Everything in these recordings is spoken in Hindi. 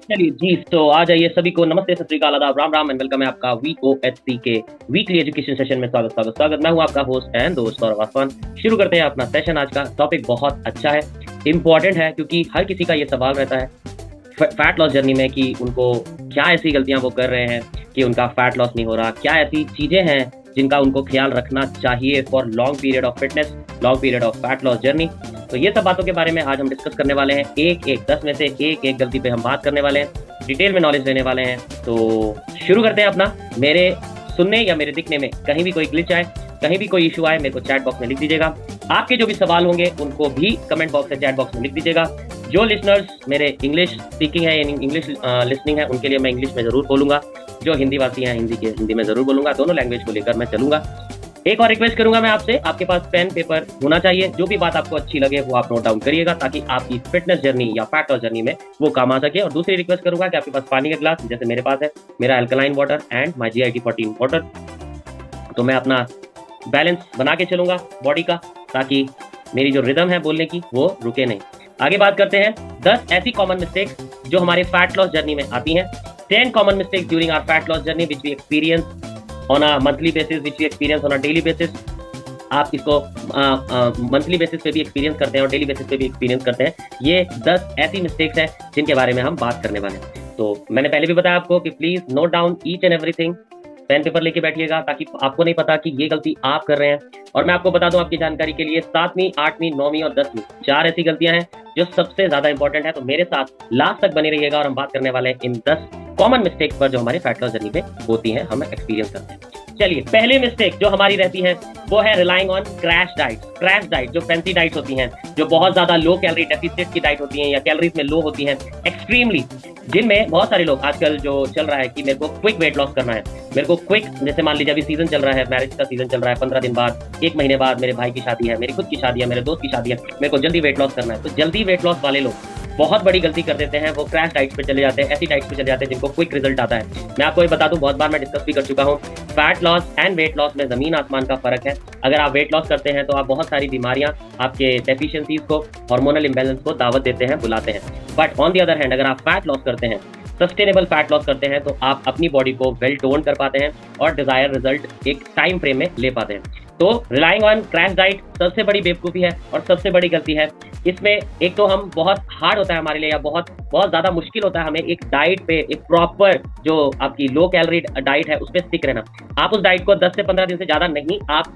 चलिए जी, तो आ जाइए सभी को नमस्ते, सत श्री अकाल, आदाब, राम राम एंड वेलकम है आपका वीओएचसी के वीकली एजुकेशन सेशन में स्वागत स्वागत स्वागत। मैं हूं आपका होस्ट एंड दोस्त सौरभ आसवान। शुरू करते हैं अपना सेशन। आज का टॉपिक बहुत अच्छा है, इम्पोर्टेंट है, क्योंकि हर किसी का ये सवाल रहता है फैट लॉस जर्नी में कि उनको क्या ऐसी गलतियां वो कर रहे हैं कि उनका फैट लॉस नहीं हो रहा, क्या ऐसी चीजें हैं जिनका उनको ख्याल रखना चाहिए for long period of fitness, long period of fat loss journey. तो ये सब बातों के बारे में आज हम डिस्कस करने वाले हैं। एक एक 10 में से एक एक गलती पे हम बात करने वाले हैं, डिटेल में नॉलेज लेने वाले हैं। तो शुरू करते हैं अपना। मेरे सुनने या मेरे दिखने में कहीं भी कोई ग्लिच आए, कहीं भी कोई इशू आए, मेरे को चैट बॉक्स में लिख दीजिएगा। आपके जो भी सवाल होंगे उनको भी कमेंट बॉक्स या चैट बॉक्स में लिख दीजिएगा। जो लिसनर्स मेरे इंग्लिश स्पीकिंग है, इंग्लिश लिसनिंग है, उनके लिए मैं इंग्लिश में जरूर बोलूंगा। जो हिंदी वासी हैं हिंदी में जरूर बोलूंगा। दोनों लैंग्वेज को लेकर मैं चलूंगा। एक और रिक्वेस्ट करूंगा मैं आपसे, आपके पास पेन पेपर होना चाहिए। जो भी बात आपको अच्छी लगे वो आप नोट डाउन करिएगा, ताकि आपकी फिटनेस जर्नी या फैट लॉस जर्नी में वो काम आ सके। और दूसरी रिक्वेस्ट करूंगा कि आपके पास पानी का ग्लास, जैसे मेरे पास है, मेरा alkaline water and my GIT 14 water. तो मैं अपना बैलेंस बना के चलूंगा बॉडी का, ताकि मेरी जो रिदम है बोलने की वो रुके नहीं। आगे बात करते हैं 10 ऐसी कॉमन मिस्टेक्स जो हमारे फैट लॉस जर्नी में आती हैं। 10 common mistakes during our fat loss journey which we experience on a monthly basis, which we experience on a daily basis। आप इसको मंथली बेसिस पे भी एक्सपीरियंस करते हैं और डेली बेसिस पे भी एक्सपीरियंस करते हैं। ये 10 ऐसी मिस्टेक्स हैं जिनके बारे में हम बात करने वाले हैं। तो मैंने पहले भी बताया आपको कि please note down each and everything. Pen paper लेके बैठिएगा, ताकि आपको नहीं पता कि ये गलती आप कर रहे हैं। और मैं आपको बता दूं आपकी जानकारी के लिए, 7वीं, 8वीं, 9वीं और 10वीं 4 ऐसी गलतियां हैं जो सबसे ज्यादा इंपॉर्टेंट है। तो मेरे साथ लास्ट तक बने रहिएगा और हम बात करने वाले हैं इन 10 कॉमन मिस्टेक्स पर जो हमारे फैट लॉस जर्नी पे होती हैं, हम एक्सपीरियंस करते हैं। चलिए, पहली मिस्टेक जो हमारी रहती है वो है relying on crash diet. Crash diet जो फैंसी डाइट्स होती हैं, जो बहुत ज्यादा लो कैलोरी डेफिसिट की डाइट होती हैं या कैलोरीज में लो होती हैं एक्सट्रीमली, जिनमें बहुत सारे लोग आजकल जो चल रहा है कि मेरे को क्विक वेट लॉस करना है, मेरे को क्विक, जैसे मान लीजिए अभी सीजन चल रहा है, मैरिज का सीजन चल रहा है, 15 दिन बाद, 1 महीने बाद मेरे भाई की शादी है, मेरी खुद की शादी है, मेरे दोस्त की शादी है, मेरे को जल्दी वेट लॉस करना है। तो जल्दी वेट लॉस वाले लोग बहुत बड़ी गलती कर देते हैं, वो क्रैश डाइट्स पे चले जाते हैं, ऐसी डाइट्स पे चले जाते हैं जिनको क्विक रिजल्ट आता है। मैं आपको ये बता दूं, बहुत बार मैं डिस्कस भी कर चुका हूं, fat loss and weight loss में जमीन आसमान का फर्क है। अगर आप वेट लॉस करते हैं तो आप बहुत सारी बीमारियां, आपके डेफिशिएंसीज को, हार्मोनल इंबैलेंस को दावत देते हैं, बुलाते हैं। But on the other hand, अगर आप फैट लॉस करते हैं, सस्टेनेबल फैट लॉस करते हैं, तो आप अपनी बॉडी को वेल टोन कर पाते हैं और डिजायर रिजल्ट एक टाइम फ्रेम में ले पाते हैं। तो रिलाइंग ऑन क्रैश डाइट सबसे बड़ी बेवकूफ़ी है और सबसे बड़ी गलती है। इसमें एक तो हम बहुत हार्ड होता है हमारे लिए, या बहुत बहुत ज़्यादा मुश्किल होता है हमें एक डाइट पे, एक प्रॉपर जो आपकी लो कैलोरी डाइट है उस पर स्टिक रहना। आप उस डाइट को 10 से 15 दिन से ज़्यादा नहीं आप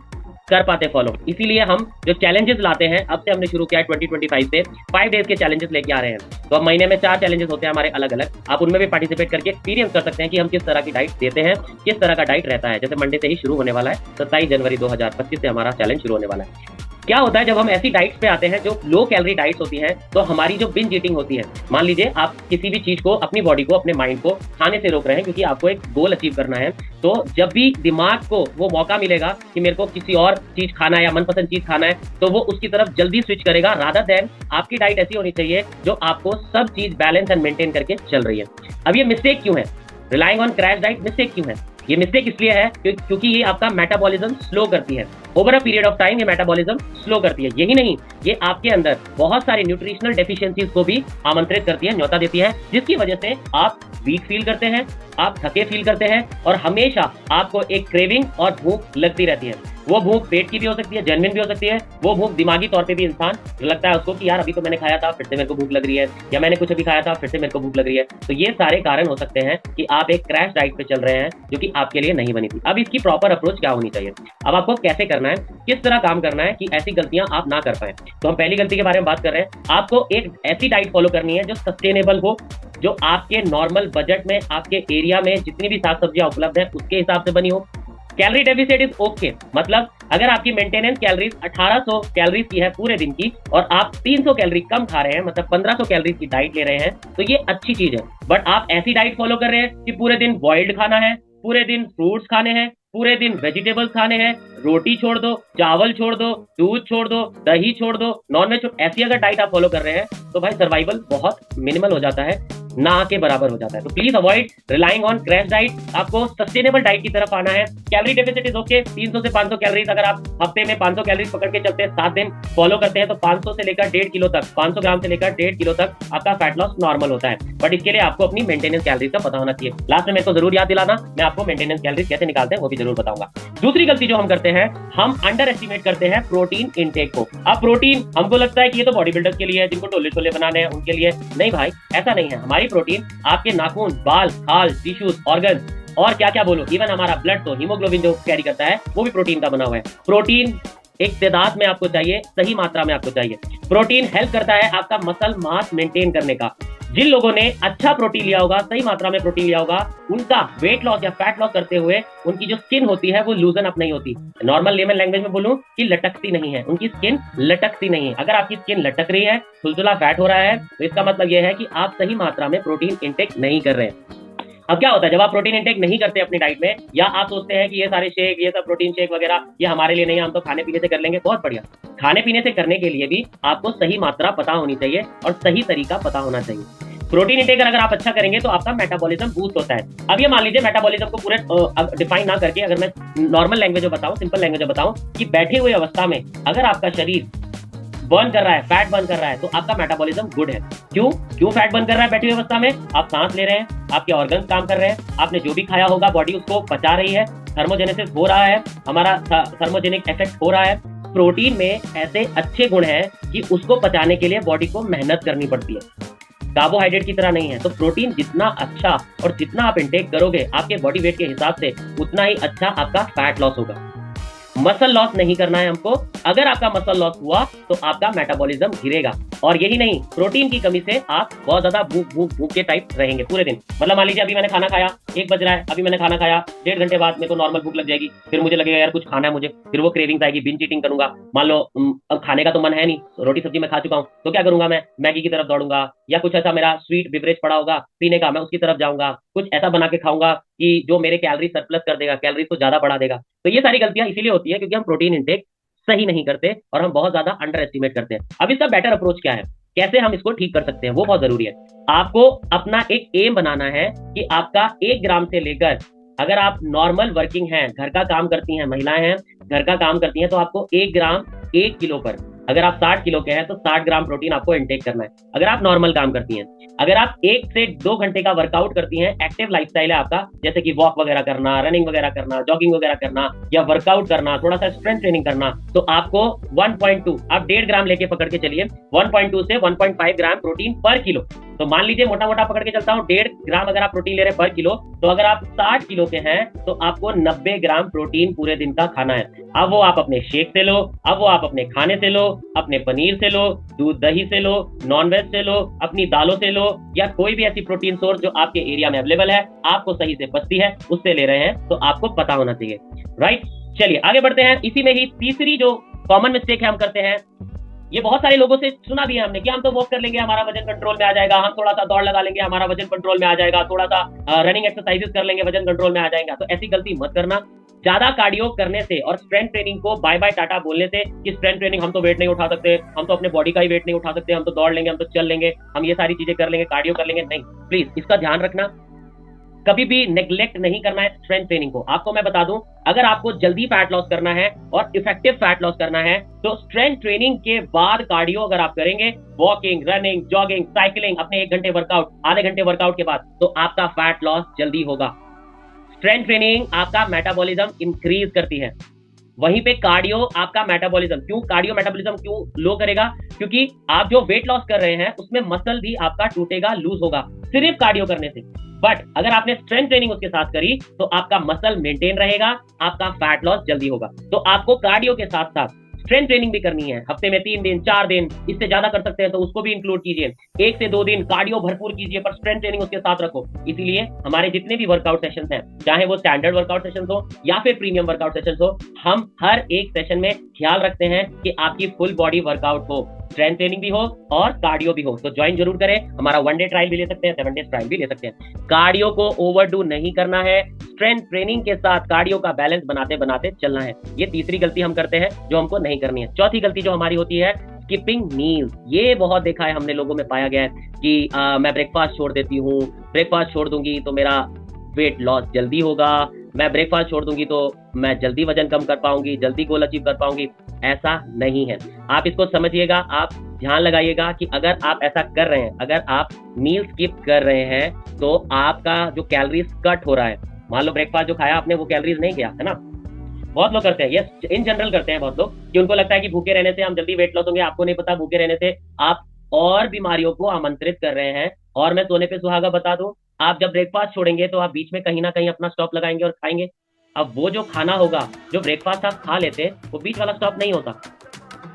कर पाते फॉलो। इसीलिए हम जो चैलेंजेस लाते हैं, अब से हमने शुरू किया है 2025 से 5 डेज के चैलेंजेस लेके आ रहे हैं। तो अब महीने में 4 चैलेंजेस होते हैं हमारे अलग अलग। आप उनमें भी पार्टिसिपेट करके एक्सपीरियंस कर सकते हैं कि हम किस तरह की डाइट देते हैं, किस तरह का डाइट रहता है। जैसे मंडे से ही शुरू होने वाला है, 27 जनवरी 2025 से हमारा चैलेंज शुरू होने वाला है। क्या होता है जब हम ऐसी डाइट्स पे आते हैं जो लो कैलोरी डाइट्स होती हैं, तो हमारी जो बिंज ईटिंग होती है, मान लीजिए आप किसी भी चीज को, अपनी बॉडी को, अपने माइंड को खाने से रोक रहे हैं क्योंकि आपको एक गोल अचीव करना है, तो जब भी दिमाग को वो मौका मिलेगा कि मेरे को किसी और चीज खाना है या मनपसंद चीज खाना है, तो वो उसकी तरफ जल्दी स्विच करेगा। रादर देन आपकी डाइट ऐसी होनी चाहिए जो आपको सब चीज बैलेंस एंड मेंटेन करके चल रही है। अब ये मिस्टेक क्यों है? Relying on crash diet mistake क्यों है? ये मिस्टेक इसलिए है क्योंकि ये आपका मेटाबॉलिज्म स्लो करती है। Over a period of time ये मेटाबॉलिज्म स्लो करती है। यही नहीं, ये आपके अंदर बहुत सारी न्यूट्रिशनल डेफिशिएंसीज को भी आमंत्रित करती है, न्योता देती है, जिसकी वजह से आप वीक फील करते हैं, आप थके फील करते हैं और हमेशा आपको एक क्रेविंग और भूख लगती रहती है। वो भूख पेट की भी हो सकती है, जेन्युइन भी हो सकती है। वो भूख दिमागी तौर पे भी इंसान लगता है उसको कि यार अभी तो मैंने खाया था, फिर से मेरे को भूख लग रही है, या मैंने कुछ अभी खाया था, फिर से मेरे को भूख लग रही है। तो ये सारे कारण हो सकते हैं कि आप एक क्रैश डाइट पे चल रहे हैं जो कि आपके लिए नहीं बनी थी। अब इसकी प्रॉपर अप्रोच क्या होनी चाहिए, अब आपको कैसे करना है, किस तरह काम करना है कि ऐसी गलतियां आप ना कर पाए। तो हम पहली गलती के बारे में बात कर रहे हैं। आपको एक ऐसी डाइट फॉलो करनी है जो सस्टेनेबल हो, जो आपके नॉर्मल बजट में, आपके एरिया में जितनी भी साग सब्जियां उपलब्ध है उसके हिसाब से बनी हो। कैलोरी डेफिसिट इज ओके, मतलब अगर आपकी मेंटेनेंस कैलोरीज 1800 कैलोरीज की है पूरे दिन की और आप 300 कैलोरी कम खा रहे हैं, मतलब 1500 कैलोरीज की डाइट ले रहे हैं, तो ये अच्छी चीज है। बट आप ऐसी डाइट फॉलो कर रहे हैं कि पूरे दिन बॉइल्ड खाना है, पूरे दिन फ्रूट्स खाने हैं, पूरे दिन वेजिटेबल्स खाने हैं, रोटी छोड़ दो, चावल छोड़ दो, दूध छोड़ दो, दही छोड़ दो, नॉनवेज, ऐसी अगर डाइट आप फॉलो कर रहे हैं तो भाई सर्वाइवल बहुत मिनिमल हो जाता है। ना के बराबर हो जाता है। तो please avoid relying on crash diet. आपको सस्टेनेबल डाइट की तरफ आना है। कैलोरी डेफिसिट इज ओके, 300 से 500 कैलोरीज अगर आप हफ्ते में 500 कैलोरीज पकड़ के चलते हैं, 7 दिन फॉलो करते हैं, तो 500 से लेकर 1.5 किलो तक, 500 ग्राम से लेकर 1.5 किलो तक आपका फैट लॉस नॉर्मल होता है। बट इसके लिए आपको अपनी मेंटेनेंस कैलोरीज का पता होना चाहिए। लास्ट में मेरे को जरूर याद दिलाना, मैं आपको मेंटेनेंस कैलोरीज कैसे निकालते हैं वो भी जरूर बताऊंगा। दूसरी गलती जो हम करते हैं, हम अंडर एस्टिमेट करते हैं प्रोटीन इनटेक को। अब प्रोटीन हमको लगता है कि ये तो बॉडी बिल्डर्स के लिए है, जिनको टोले छोले बनाने हैं उनके लिए। नहीं भाई, ऐसा नहीं है। हमारी प्रोटीन आपके नाखून, बाल, खाल, टिश्यूज, ऑर्गन और क्या क्या बोलो, इवन हमारा ब्लड, तो हीमोग्लोबिन जो कैरी करता है वो भी प्रोटीन का बना हुआ है। प्रोटीन एक तादाद में आपको चाहिए, सही मात्रा में आपको चाहिए। प्रोटीन हेल्प करता है आपका मसल मास मेंटेन करने का। जिन लोगों ने अच्छा प्रोटीन लिया होगा, सही मात्रा में प्रोटीन लिया होगा, उनका वेट लॉस या फैट लॉस करते हुए उनकी जो स्किन होती है वो लूजन अप नहीं होती। नॉर्मल लेमन लैंग्वेज में बोलूं कि लटकती नहीं है, उनकी स्किन लटकती नहीं है। अगर आपकी स्किन लटक रही है, तुलतुला फैट हो रहा है, तो इसका मतलब यह है कि आप सही मात्रा में प्रोटीन इंटेक नहीं कर रहे हैं। अब क्या होता है जब आप प्रोटीन इंटेक नहीं करते अपनी डाइट में, या आप सोचते हैं कि ये सारे शेक, ये सब प्रोटीन शेक वगैरह ये हमारे लिए नहीं है, हम तो खाने पीने से कर लेंगे। बहुत बढ़िया, खाने पीने से करने के लिए भी आपको सही मात्रा पता होनी चाहिए और सही तरीका पता होना चाहिए। प्रोटीन इंटेक अगर आप अच्छा करेंगे तो आपका मेटाबॉलिज्म बूस्ट होता है। अब ये मान लीजिए मेटाबॉलिज्म को पूरे डिफाइन ना करके अगर मैं नॉर्मल लैंग्वेज में बताऊं, सिंपल लैंग्वेज में बताऊं कि बैठे हुए अवस्था में अगर आपका शरीर बर्न कर रहा है, फैट बर्न कर रहा है, तो आपका मेटाबॉलिज्म गुड है। क्यों फैट बर्न कर रहा है बैठी हुई अवस्था में? आप सांस ले रहे हैं, आपके ऑर्गन्स काम कर रहे हैं, आपने जो भी खाया होगा बॉडी उसको पचा रही है, थर्मोजेनेसिस हो रहा है, हमारा थर्मोजेनिक इफेक्ट हो रहा है। प्रोटीन में ऐसे अच्छे गुण हैं कि उसको पचाने के लिए बॉडी को मेहनत करनी पड़ती है, कार्बोहाइड्रेट की तरह नहीं है। तो प्रोटीन जितना अच्छा और जितना आप इंटेक करोगे आपके बॉडी वेट के हिसाब से, उतना ही अच्छा आपका फैट लॉस होगा। मसल लॉस नहीं करना है हमको। अगर आपका मसल लॉस हुआ तो आपका मेटाबॉलिज्म गिरेगा। और यही नहीं, प्रोटीन की कमी से आप बहुत ज्यादा भूख के टाइप रहेंगे पूरे दिन। मतलब मान लीजिए अभी मैंने खाना खाया, 1 बज रहा है, अभी मैंने खाना खाया, 1.5 घंटे बाद मेरे को नॉर्मल भूख लग जाएगी, फिर मुझे लगेगा यार कुछ खाना है मुझे, फिर वो क्रेविंग्स आएगी, बिंज ईटिंग करूंगा। मान लो अब खाने का तो मन है नहीं, रोटी सब्जी मैं खा चुका हूं, तो क्या करूंगा, मैं मैगी की तरफ दौड़ूंगा, या कुछ ऐसा मेरा स्वीट बिवरेज पड़ा होगा पीने का, मैं उसकी तरफ जाऊंगा, कुछ ऐसा बना के खाऊंगा कि जो मेरे कैलोरी सरप्लस कर देगा, कैलोरी को ज्यादा बढ़ा देगा। तो ये सारी गलतियां इसीलिए होती है क्योंकि हम प्रोटीन इंटेक सही नहीं करते और हम बहुत ज्यादा अंडर एस्टिमेट करते हैं। अब इसका बेटर अप्रोच क्या है, कैसे हम इसको ठीक कर सकते हैं, वो बहुत जरूरी है। आपको अपना एक एम बनाना है कि आपका 1 ग्राम से लेकर, अगर आप नॉर्मल वर्किंग हैं, घर का काम करती हैं, महिलाएं हैं घर का काम करती हैं, तो आपको 1 ग्राम 1 किलो पर, अगर आप 60 किलो के हैं तो 60 ग्राम प्रोटीन आपको इंटेक करना है। अगर आप नॉर्मल काम करती हैं, अगर आप 1 से 2 घंटे का वर्कआउट करती हैं, एक्टिव लाइफस्टाइल है आपका, जैसे कि वॉक वगैरह करना, रनिंग वगैरह करना, जॉगिंग वगैरह करना, या वर्कआउट करना, थोड़ा सा स्ट्रेंथ ट्रेनिंग करना, तो आपको 1.2, आप 1.5 ग्राम लेके पकड़ के चलिए, 1.2 से 1.5 ग्राम प्रोटीन पर किलो। तो मान लीजिए मोटा मोटा पकड़ के चलता हूं, 1.5 ग्राम अगर आप प्रोटीन ले रहे हैं पर किलो, तो अगर आप 60 किलो के हैं तो आपको 90 ग्राम प्रोटीन पूरे दिन का खाना है। अब वो आप अपने शेक से लो, अब वो आप अपने खाने से लो, अपने पनीर से लो, दूध दही से लो, नॉनवेज से लो, अपनी दालों से लो, या कोई भी ऐसी प्रोटीन सोर्स जो आपके एरिया में अवेलेबल है, आपको सही से पचती है, उससे ले रहे हैं, तो आपको पता होना चाहिए। राइट, चलिए आगे बढ़ते हैं। इसी में ही तीसरी जो कॉमन मिस्टेक है हम करते हैं, ये बहुत सारे लोगों से सुना भी है हमने कि हम तो वॉक कर लेंगे, हमारा वजन कंट्रोल में आ जाएगा, हम थोड़ा सा दौड़ लगा लेंगे, हमारा वजन कंट्रोल में आ जाएगा, थोड़ा सा रनिंग एक्सरसाइजेस कर लेंगे, वजन कंट्रोल में आ जाएगा। तो ऐसी गलती मत करना। ज्यादा कार्डियो करने से और स्ट्रेंथ ट्रेनिंग को बाय बाय टाटा बोलने से कि स्ट्रेंथ ट्रेनिंग हम तो वेट नहीं उठा सकते, हम तो अपने बॉडी का ही वेट नहीं उठा सकते, हम तो दौड़ लेंगे, हम तो चल लेंगे, हम ये सारी चीजें कर लेंगे, कार्डियो कर लेंगे, नहीं। प्लीज इसका ध्यान रखना, कभी भी नेग्लेक्ट नहीं करना है स्ट्रेंथ ट्रेनिंग को। आपको मैं बता दूं, अगर आपको जल्दी फैट लॉस करना है और इफेक्टिव फैट लॉस करना है, तो स्ट्रेंथ ट्रेनिंग के बाद कार्डियो अगर आप करेंगे, वॉकिंग, रनिंग, जॉगिंग, साइकिलिंग, अपने 1 घंटे वर्कआउट, आधे घंटे वर्कआउट के बाद, तो आपका फैट लॉस जल्दी होगा। स्ट्रेंथ ट्रेनिंग आपका मेटाबॉलिज्म इंक्रीज करती है, वहीं पे कार्डियो आपका मेटाबॉलिज्म, क्यों कार्डियो मेटाबॉलिज्म क्यों लो करेगा, क्योंकि आप जो वेट लॉस कर रहे हैं उसमें मसल भी आपका टूटेगा, लूज होगा सिर्फ कार्डियो करने से। बट अगर आपने स्ट्रेंथ ट्रेनिंग उसके साथ करी तो आपका मसल मेंटेन रहेगा, आपका फैट लॉस जल्दी होगा। तो आपको कार्डियो के साथ साथ स्ट्रेंथ ट्रेनिंग भी करनी है, हफ्ते में 3 दिन 4 दिन, इससे ज्यादा कर सकते हैं तो उसको भी इंक्लूड कीजिए। 1 से 2 दिन कार्डियो भरपूर कीजिए, पर स्ट्रेंथ ट्रेनिंग उसके साथ रखो। इसीलिए हमारे जितने भी वर्कआउट सेशंस हैं, चाहे वो स्टैंडर्ड वर्कआउट सेशंस हो या फिर प्रीमियम वर्कआउट सेशंस हो, हम हर एक सेशन में ख्याल रखते हैं कि आपकी फुल बॉडी वर्कआउट हो, स्ट्रेंथ ट्रेनिंग भी हो और कार्डियो भी हो। तो ज्वाइन जरूर करें, हमारा 1 डे ट्रायल भी ले सकते हैं, 7 डेज ट्रायल भी ले सकते हैं। कार्डियो को ओवरडू नहीं करना है, स्ट्रेंथ ट्रेनिंग के साथ कार्डियो का बैलेंस बनाते बनाते चलना है। ये तीसरी गलती हम करते हैं जो हमको नहीं करनी है। चौथी गलती जो हमारी होती है, स्किपिंग मील्स, ये बहुत देखा है हमने, लोगों में पाया गया है कि मैं ब्रेकफास्ट छोड़ देती हूँ, ब्रेकफास्ट छोड़ दूंगी तो मेरा वेट लॉस जल्दी होगा, मैं ब्रेकफास्ट छोड़ दूंगी तो मैं जल्दी वजन कम कर पाऊंगी, जल्दी गोल अचीव कर पाऊंगी। ऐसा नहीं है। आप इसको समझिएगा, आप ध्यान लगाइएगा कि अगर आप ऐसा कर रहे हैं, अगर आप मील स्किप कर रहे हैं तो आपका जो कैलोरीज कट हो रहा है, मान लो ब्रेकफास्ट जो खाया आपने वो कैलोरीज नहीं गया है ना। बहुत लोग करते हैं, यस इन जनरल करते हैं बहुत लोग, कि उनको लगता है कि भूखे रहने से हम जल्दी वेट लॉस होंगे। आपको नहीं पता भूखे रहने से आप और बीमारियों को आमंत्रित कर रहे हैं। और मैं सोने पे सुहागा बता दूं, आप जब ब्रेकफास्ट छोड़ेंगे तो आप बीच में कहीं ना कहीं अपना स्टॉप लगाएंगे और खाएंगे। अब वो जो खाना होगा, जो ब्रेकफास्ट आप खा लेते हैं, वो बीच वाला स्टॉप नहीं होता,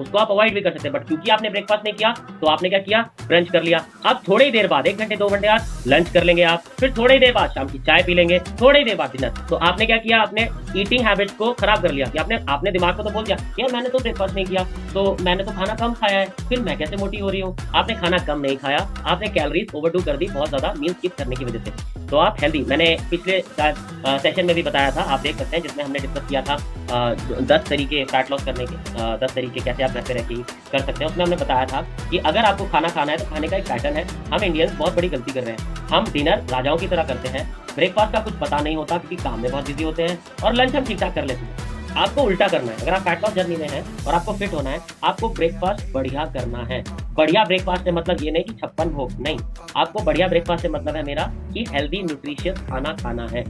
उसको आप अवॉइड भी कर सकते हैं। बट क्योंकि आपने ब्रेकफास्ट नहीं किया तो आपने क्या किया, ब्रंच कर लिया। अब थोड़ी ही देर बाद 1 घंटे 2 घंटे बाद लंच कर लेंगे आप, फिर थोड़ी ही देर बाद शाम की चाय पी लेंगे, थोड़ी ही देर बाद डिनर। तो आपने क्या किया, आपने ईटिंग हैबिट्स को खराब कर लिया कि आपने दिमाग को तो बोल दिया यार मैंने तो ब्रेकफास्ट नहीं किया, तो मैंने तो खाना कम खाया है, फिर मैं कैसे मोटी हो रही हूँ। आपने खाना कम नहीं खाया, आपने कैलोरीज ओवरडू कर दी बहुत ज्यादा मील स्किप करने की वजह से। तो आप हेल्दी, मैंने पिछले सेशन में भी बताया था, आप देख सकते हैं, जिसमें हमने डिस्कस किया था 10 तरीके फैट लॉस करने के, 10 तरीके कैसे आप घर पे रह के कर सकते हैं। उसमें हमने बताया था कि अगर आपको खाना खाना है तो खाने का एक पैटर्न है। हम इंडियंस बहुत बड़ी गलती कर रहे हैं, हम डिनर राजाओं की तरह करते हैं, ब्रेकफास्ट का कुछ पता नहीं होता क्योंकि काम में बहुत बिजी होते हैं, और लंच हम ठीक ठाक कर लेते हैं। आपको उल्टा करना है। अगर आप फैट लॉस जर्नी में हैं और आपको फिट होना है, आपको ब्रेकफास्ट बढ़िया करना है। बढ़िया ब्रेकफास्ट से मतलब ये नहीं कि 56 भोग नहीं, आपको बढ़िया ब्रेकफास्ट से मतलब है मेरा कि हेल्दी न्यूट्रिशियस खाना खाना है।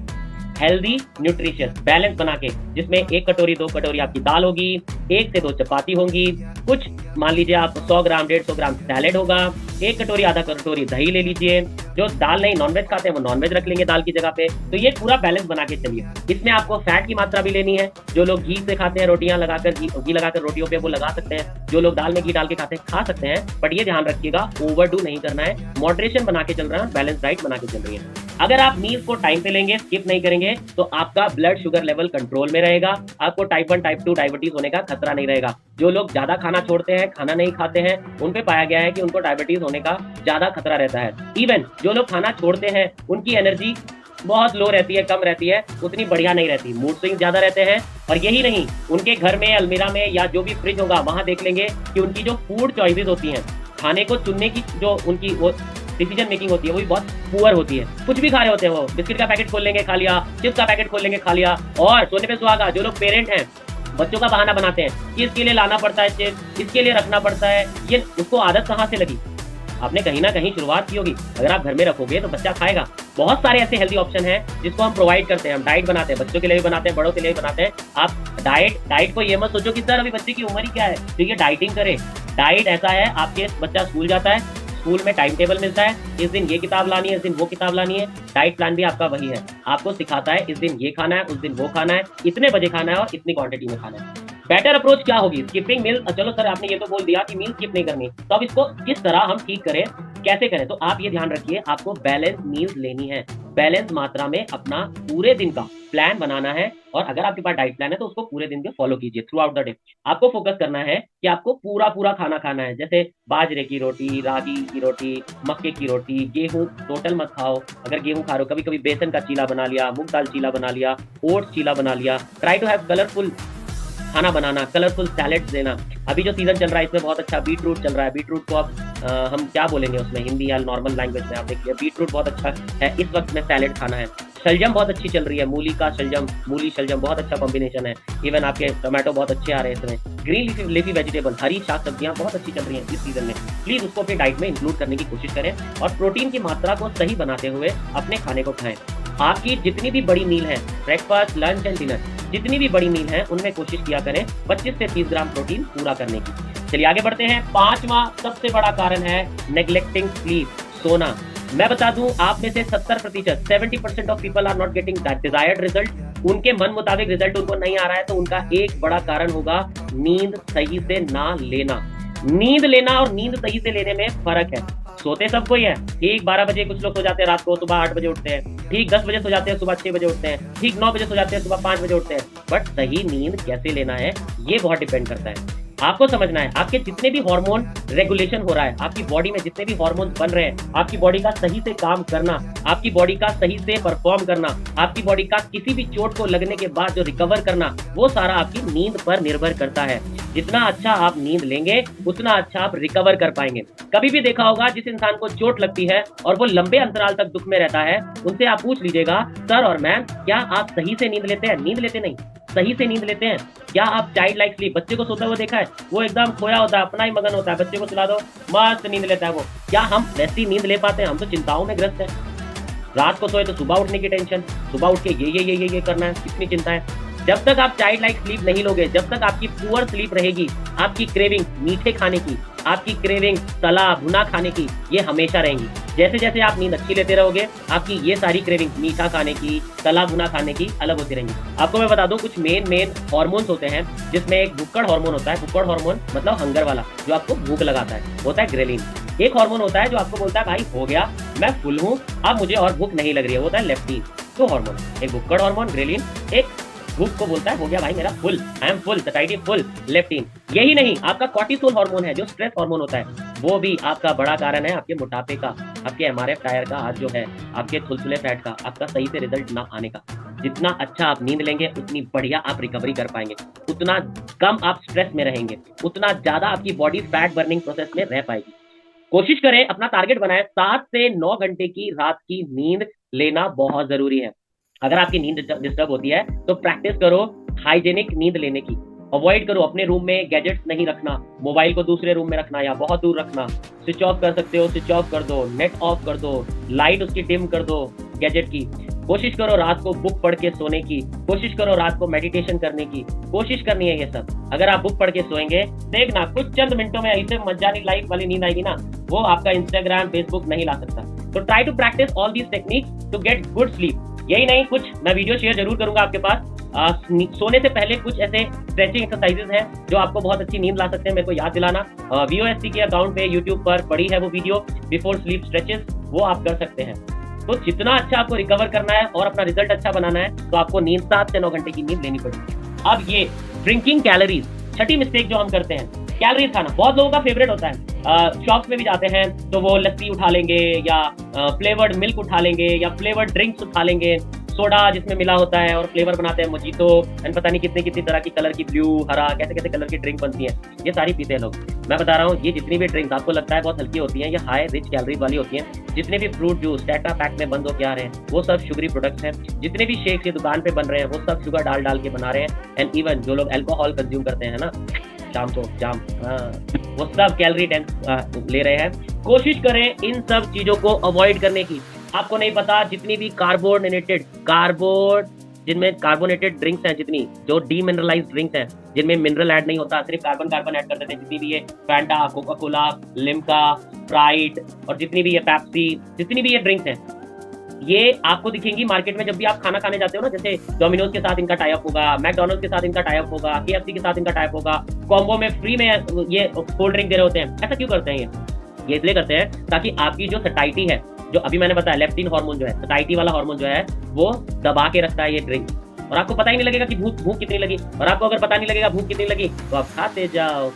हेल्दी न्यूट्रिशियस बैलेंस बना के, जिसमें 1 कटोरी 2 कटोरी आपकी दाल होगी, 1 से 2 चपाती होंगी, कुछ मान लीजिए आप 100 ग्राम 150 ग्राम सैलेड होगा, 1 कटोरी आधा कटोरी दही ले लीजिए। जो दाल नहीं नॉनवेज खाते हैं वो नॉनवेज रख लेंगे दाल की जगह पे। तो ये पूरा बैलेंस बना के चलिए। इसमें आपको फैट की मात्रा भी लेनी है। जो लोग घी से खाते हैं, रोटियां लगाकर घी लगाकर रोटियों पे वो लगा सकते हैं। जो लोग दाल में घी डाल के खाते हैं खा सकते हैं, बट ये ध्यान रखिएगा ओवरडू नहीं करना है, मॉडरेशन बना के चल रहा है, बैलेंस डाइट बना के चल रही है। अगर आप मील्स को टाइम पे लेंगे, स्किप नहीं करेंगे, तो आपका ब्लड शुगर लेवल कंट्रोल में रहेगा। आपको टाइप 1 टाइप 2 डायबिटीज होने का खतरा नहीं रहेगा। जो लोग ज्यादा खाना छोड़ते हैं, खाना नहीं खाते हैं, उन पे पाया गया है कि उनको डायबिटीज होने का ज्यादा खतरा रहता है। इवन जो लोग खाना छोड़ते हैं उनकी एनर्जी बहुत लो रहती है, कम रहती है, उतनी बढ़िया नहीं रहती, मूड स्विंग ज्यादा रहते हैं। और यही नहीं, उनके घर में अलमीरा में या जो भी फ्रिज होगा वहां देख लेंगे कि उनकी जो फूड चॉइसेस होती हैं, खाने को चुनने की जो उनकी वो डिसीजन मेकिंग होती है वो भी बहुत पुअर होती है। कुछ भी खा रहे होते हैं, वो बिस्किट का पैकेट खोल लेंगे खा लिया, चिप्स का पैकेट खोल लेंगे खा लिया। और सोने पे सुहागा, जो लोग पेरेंट हैं बच्चों का बहाना बनाते हैं कि इसके लिए लाना पड़ता है चिप्स, इसके लिए रखना पड़ता है, ये उसको आदत कहाँ से लगी? आपने कहीं ना कहीं शुरुआत की होगी। अगर आप घर में रखोगे तो बच्चा खाएगा। बहुत सारे ऐसे हेल्दी ऑप्शन हैं जिसको हम प्रोवाइड करते हैं। हम डाइट बनाते हैं, बच्चों के लिए भी बनाते हैं, बड़ों के लिए भी बनाते हैं। आप डाइट को ये मत सोचो कि सर अभी बच्चे की उम्र ही क्या है तो ये डाइटिंग करे। डाइट ऐसा है, आपके बच्चा स्कूल जाता है, स्कूल में टाइम टेबल मिलता है, इस दिन ये किताब लानी है, इस दिन वो किताब लानी है। डाइट प्लान भी आपका वही है, आपको सिखाता है इस दिन ये खाना है, उस दिन वो खाना है, इतने बजे खाना है और इतनी क्वांटिटी में खाना है। बेटर अप्रोच क्या होगी? स्किपिंग मील। चलो सर आपने ये तो बोल दिया कि मील स्किप नहीं करनी, तो अब इसको किस तरह हम ठीक करें, कैसे करें? तो आप ये ध्यान रखिए, आपको बैलेंस मील्स लेनी है, बैलेंस मात्रा में अपना पूरे दिन का प्लान बनाना है। और अगर आपके पास डाइट प्लान है तो उसको पूरे दिन के फॉलो कीजिए थ्रू आउट द डे। आपको फोकस करना है कि आपको पूरा खाना खाना है, जैसे बाजरे की रोटी, रागी की रोटी, मक्के की रोटी, गेहूं टोटल मत खाओ। अगर गेहूं खा रहे हो, कभी कभी बेसन का चीला बना लिया, मूंग दाल चीला बना लिया, ओट्स चीला बना लिया। ट्राई टू हैव कलरफुल खाना बनाना, कलरफुल सैलेड्स देना। अभी जो सीजन चल रहा है इसमें बहुत अच्छा बीट रूट चल रहा है। बीट रूट को आप हम क्या बोलेंगे उसमें, हिंदी या नॉर्मल लैंग्वेज में आप देखिए, बीट रूट बहुत अच्छा है इस वक्त में सैलेड खाना है। शलजम बहुत अच्छी चल रही है, मूली का शलजम, मूली शलजम बहुत अच्छा कॉम्बिनेशन है। इवन आपके टोमेटो बहुत अच्छे आ रहे हैं इसमें। ग्रीन लीफी वेजिटेबल, हरी शाक सब्जियां बहुत अच्छी चल रही हैं इस सीजन में। प्लीज उसको अपनी डाइट में इंक्लूड करने की कोशिश करें और प्रोटीन की मात्रा को सही बनाते हुए अपने खाने को खाएं। आपकी जितनी भी बड़ी मील है, ब्रेकफास्ट लंच एंड डिनर, जितनी भी बड़ी मील है उनमें कोशिश किया करें 25 से 30 ग्राम प्रोटीन पूरा करने की। चलिए आगे बढ़ते हैं। 5वां सबसे बड़ा कारण है नेग्लेक्टिंग स्लीप, सोना। मैं बता दूं, आप में से 70% 70% of people are not getting that desired result. उनके मन मुताबिक रिजल्ट उनको नहीं आ रहा है, तो उनका एक बड़ा कारण होगा नींद सही से ना लेना। नींद लेना और नींद सही से लेने में फर्क है। सोते सबको ही है, ठीक 12 बजे कुछ लोग सो जाते हैं रात को, सुबह 8 बजे उठते हैं। ठीक 10 बजे सो जाते हैं, सुबह 6 बजे उठते हैं। ठीक 9 बजे सो जाते हैं, सुबह 5 बजे उठते हैं। बट सही नींद कैसे लेना है ये बहुत डिपेंड करता है। आपको समझना है, आपके जितने भी हार्मोन रेगुलेशन हो रहा है, आपकी बॉडी में जितने भी हार्मोन बन रहे हैं, आपकी बॉडी का सही से काम करना, आपकी बॉडी का सही से परफॉर्म करना, आपकी बॉडी का किसी भी चोट को लगने के बाद जो रिकवर करना, वो सारा आपकी नींद पर निर्भर करता है। जितना अच्छा आप नींद लेंगे उतना अच्छा आप रिकवर कर पाएंगे। कभी भी देखा होगा जिस इंसान को चोट लगती है और वो लंबे अंतराल तक दुख में रहता है, उनसे आप पूछ लीजिएगा, सर और मैम क्या आप सही से नींद लेते हैं? नींद लेते नहीं, सही से नींद लेते हैं क्या? आप चाइल्ड लाइक स्लीप, बच्चे को सोता हुआ देखा है? वो एकदम खोया होता है, अपना ही मगन होता है, बच्चे को सुला दो मस्त नींद लेता है वो। क्या हम वैसी नींद ले पाते हैं? हम तो चिंताओं में ग्रस्त है। रात को सोए तो सुबह उठने की टेंशन, सुबह उठ के ये करना है, कितनी चिंता है। जब तक आप चाइल्ड लाइक स्लीप नहीं लोगे, जब तक आपकी पुअर स्लीप रहेगी, आपकी क्रेविंग मीठे खाने की, आपकी क्रेविंग तला भुना खाने की, ये हमेशा रहेंगी। जैसे जैसे आप नींद अच्छी लेते रहोगे, आपकी ये सारी क्रेविंग मीठा खाने की, तला भुना खाने की अलग होती रहेंगी। आपको मैं बता दूं, कुछ मेन हार्मोन्स होते हैं, जिसमें एक भुक्कड़ हार्मोन होता है। भुक्कड़ हार्मोन मतलब हंगर वाला, जो आपको भूख लगाता है, होता है ग्रेलिन। एक हार्मोन होता है जो आपको बोलता है भाई हो गया, मैं फुल हूँ, अब मुझे और भूख नहीं लग रही है, होता है लेप्टिन। दो हार्मोन, एक भुक्कड़ हार्मोन ग्रेलिन, एक भूख को बोलता है हो गया भाई मेरा full, I am full, satisfied full, leptin. यही नहीं, आपका कॉर्टिसोल हार्मोन है जो स्ट्रेस हार्मोन होता है, वो भी आपका बड़ा कारण है आपके मोटापे का, आपके एमआरएफ टायर का, आज जो है आपके थुलथुले फैट का, आपका सही से रिजल्ट ना आने का। जितना अच्छा आप नींद लेंगे उतनी बढ़िया आप रिकवरी कर पाएंगे, उतना कम आप स्ट्रेस में रहेंगे, उतना ज्यादा आपकी बॉडी फैट बर्निंग प्रोसेस में रह पाएगी। कोशिश करें, अपना टारगेट बनाएं, 7 से 9 घंटे की रात की नींद लेना बहुत जरूरी है। अगर आपकी नींद डिस्टर्ब होती है तो प्रैक्टिस करो हाइजेनिक नींद लेने की। अवॉइड करो, अपने रूम में गैजेट्स नहीं रखना, मोबाइल को दूसरे रूम में रखना या बहुत दूर रखना। स्विच ऑफ कर सकते हो, स्विच ऑफ कर दो, नेट ऑफ कर दो, लाइट उसकी डिम कर दो गैजेट की। कोशिश करो रात को बुक पढ़ के सोने की, कोशिश करो रात को मेडिटेशन करने की, कोशिश करनी है ये सब। अगर आप बुक पढ़ के सोएंगे, देखना कुछ चंद मिनटों में ऐसे मजानी लाइफ वाली नींद आएगी ना, वो आपका इंस्टाग्राम फेसबुक नहीं ला सकता। तो try to practise all these techniques to get good sleep. यही नहीं, कुछ मैं वीडियो शेयर जरूर करूंगा आपके पास। सोने से पहले कुछ ऐसे स्ट्रेचिंग एक्सरसाइजेस हैं जो आपको बहुत अच्छी नींद ला सकते हैं, मेरे को याद दिलाना। VOST के अकाउंट पे यूट्यूब पर पड़ी है वो वीडियो, बिफोर स्लीप स्ट्रेचेस, वो आप कर सकते हैं। तो जितना अच्छा आपको रिकवर करना है और अपना रिजल्ट अच्छा बनाना है, तो आपको नींद 7 से 9 घंटे की नींद लेनी पड़ेगी। अब ये ड्रिंकिंग कैलोरीज, छठी मिस्टेक जो हम करते हैं, कैलोरीज खाना बहुत लोगों का फेवरेट होता है। शॉप्स में भी जाते हैं तो वो लस्सी उठा लेंगे या फ्लेवर्ड मिल्क उठा लेंगे या फ्लेवर्ड ड्रिंक्स उठा लेंगे, सोडा जिसमें मिला होता है, और फ्लेवर बनाते हैं मोजितो एंड पता नहीं कितनी कितनी तरह की कलर की, ब्लू, हरा, कैसे कैसे कलर की ड्रिंक बनती है, ये सारी पीते हैं लोग। मैं बता रहा हूँ, ये जितनी भी ड्रिंक्स आपको लगता है बहुत हल्की होती हैं, ये हाई रिच कैलोरीज वाली होती हैं। जितने भी फ्रूट जूस टेट्रा पैक में बंद होके आ रहे हैं, वो सब शुगरी प्रोडक्ट्स हैं। जितने भी शेक्स ये दुकान पे बन रहे हैं, वो सब शुगर डाल के बना रहे हैं। एंड इवन जो लोग अल्कोहल कंज्यूम करते हैं ना, शाम को जाम, वो सब कैलोरी डेंस ले रहे हैं। कोशिश करें इन सब चीजों को अवॉइड करने की। आपको नहीं पता, जितनी भी जिनमें कार्बोनेटेड ड्रिंक्स हैं, जितनी जो डीमिनरलाइज्ड ड्रिंक्स हैं, जिनमें मिनरल ऐड नहीं होता, सिर्फ कार्बन ऐड करते थे, जितनी भी ये Fanta, Coca Cola, Limca, Sprite और जितनी भी ये पेप्सी, जितनी भी ये ड्रिंक्स हैं, ये आपको दिखेंगी मार्केट में जब भी आप खाना खाने जाते हो ना। जैसे डोमिनोज के साथ इनका टाइप होगा, मैकडोनल्ड्स के साथ इनका टाइप होगा, KFC के साथ इनका टाइप होगा, कॉम्बो में फ्री में ये कोल्ड ड्रिंक दे रहे होते हैं। ऐसा क्यों करते हैं? ये इसलिए करते हैं ताकि आपकी जो सटाइटी है, जो अभी मैंने बताया लेप्टिन हार्मोन जो है, सटाइटी वाला हार्मोन जो है, वो दबा के रखता है ये ड्रिंक, और आपको पता ही नहीं लगेगा कि भूख कितनी लगी। और आपको अगर पता नहीं लगेगा भूख कितनी लगी, तो आप खाते जाओ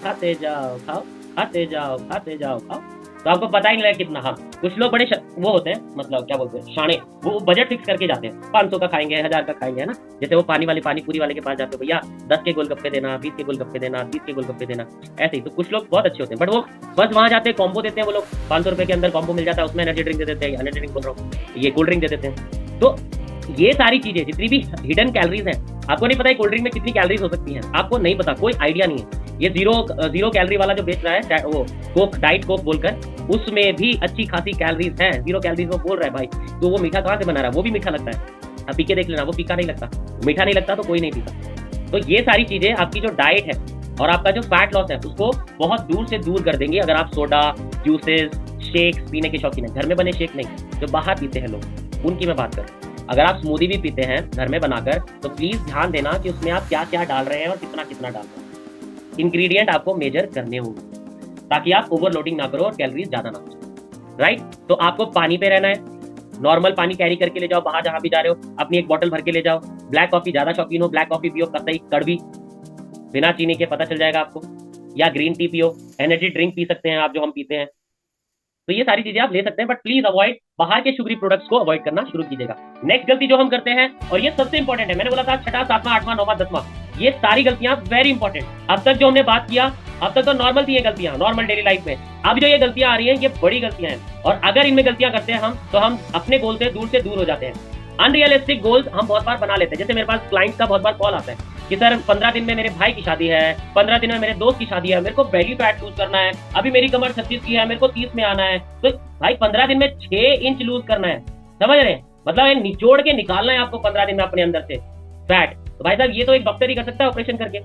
खाओ, तो आपको पता ही नहीं लगेगा कितना। हाँ, कुछ लोग बड़े वो होते हैं, मतलब क्या बोलते हैं, शाणे, वो बजट फिक्स करके जाते हैं, 500 का खाएंगे, 1000 का खाएंगे, है ना। जैसे वो पानी पूरी वाले के पास जाते हो, भैया 10 के गोलगप्पे देना, 20 के गोलगप्पे देना, 30 के गोलगप्पे देना, ऐसे ही। तो कुछ लोग बहुत अच्छे होते हैं, बट वो बस वहां जाते हैं, कॉम्बो देते हैं वो लोग, 500 रुपए के अंदर कॉम्बो मिल जाता है, उसमें एनर्जी ड्रिंक दे देते हैं, एनर्जी ड्रिंक बोल रहा हूँ, ये कोल्ड ड्रिंक दे देते हैं। तो ये सारी चीजें, जितनी भी हिडन कैलोरीज हैं, आपको नहीं पता है कोल्ड ड्रिंक में कितनी कैलोरीज हो सकती हैं, आपको नहीं पता, कोई आइडिया नहीं है। ये जीरो कैलोरी वाला जो बेच रहा है, वो कोक, डाइट कोक बोलकर, उसमें भी अच्छी खासी कैलोरीज हैं। 0 कैलोरीज वो बोल रहा है भाई, तो वो मीठा कहाँ से बना रहा है? वो भी मीठा लगता है, आप पी के देख लेना, वो फीका नहीं लगता, मीठा नहीं लगता, तो कोई नहीं पीता। तो ये सारी चीजें आपकी जो डाइट है और आपका जो फैट लॉस है, उसको बहुत दूर से दूर कर देंगे अगर आप सोडा, जूसेस, शेक्स पीने के शौकीन है। घर में बने शेक नहीं, जो बाहर पीते हैं लोग, उनकी मैं बात कर। अगर आप स्मूदी भी पीते हैं घर में बनाकर, तो प्लीज ध्यान देना कि उसमें आप क्या क्या डाल रहे हैं और कितना कितना डाल रहे हैं। इंग्रेडिएंट आपको मेजर करने होंगे, ताकि आप ओवरलोडिंग ना करो और कैलोरीज ज्यादा ना हो, राइट। तो आपको पानी पे रहना है, नॉर्मल पानी कैरी करके ले जाओ, बाहर जहां भी जा रहे हो अपनी एक बोतल भर के ले जाओ। ब्लैक कॉफी ज्यादा शौकीन हो, ब्लैक कॉफी पियो, कतई कड़वी, बिना चीनी के, पता चल जाएगा आपको। या ग्रीन टी पियो, एनर्जी ड्रिंक पी सकते हैं आप, जो हम पीते हैं। तो ये सारी चीजें आप ले सकते हैं, बट प्लीज अवॉइड, बाहर के शुगरी प्रोडक्ट्स को अवॉइड करना शुरू कीजिएगा। नेक्स्ट गलती जो हम करते हैं, और ये सबसे इंपॉर्टेंट है, मैंने बोला था छठा, 7वां, 8वां, 9वां, 10वां, ये सारी गलतियां वेरी इंपॉर्टेंट। अब तक जो हमने बात किया, अब तक तो नॉर्मल थी ये गलतियां, नॉर्मल डेली लाइफ में। अब जो ये गलतियां आ रही हैं, ये बड़ी गलतियां हैं, और अगर इनमें गलतियां करते हैं हम, तो हम अपने गोल से दूर हो जाते हैं। अनरियलिस्टिक गोल्स हम बहुत बार बना लेते हैं। जैसे मेरे पास क्लाइंट्स का बहुत बार कॉल आता है कि सर 15 दिन में मेरे भाई की शादी है, 15 दिन में मेरे दोस्त की शादी है, मेरे को बेली फैट लूज करना है, अभी मेरी कमर 36 की है, मेरे को 30 में आना है। तो भाई 15 दिन में 6 इंच लूज करना है, समझ रहे हैं? मतलब ये निचोड़ के निकालना है आपको 15 दिन में अपने अंदर से फैट। तो भाई साहब ये तो एक डॉक्टर ही कर सकता है ऑपरेशन करके,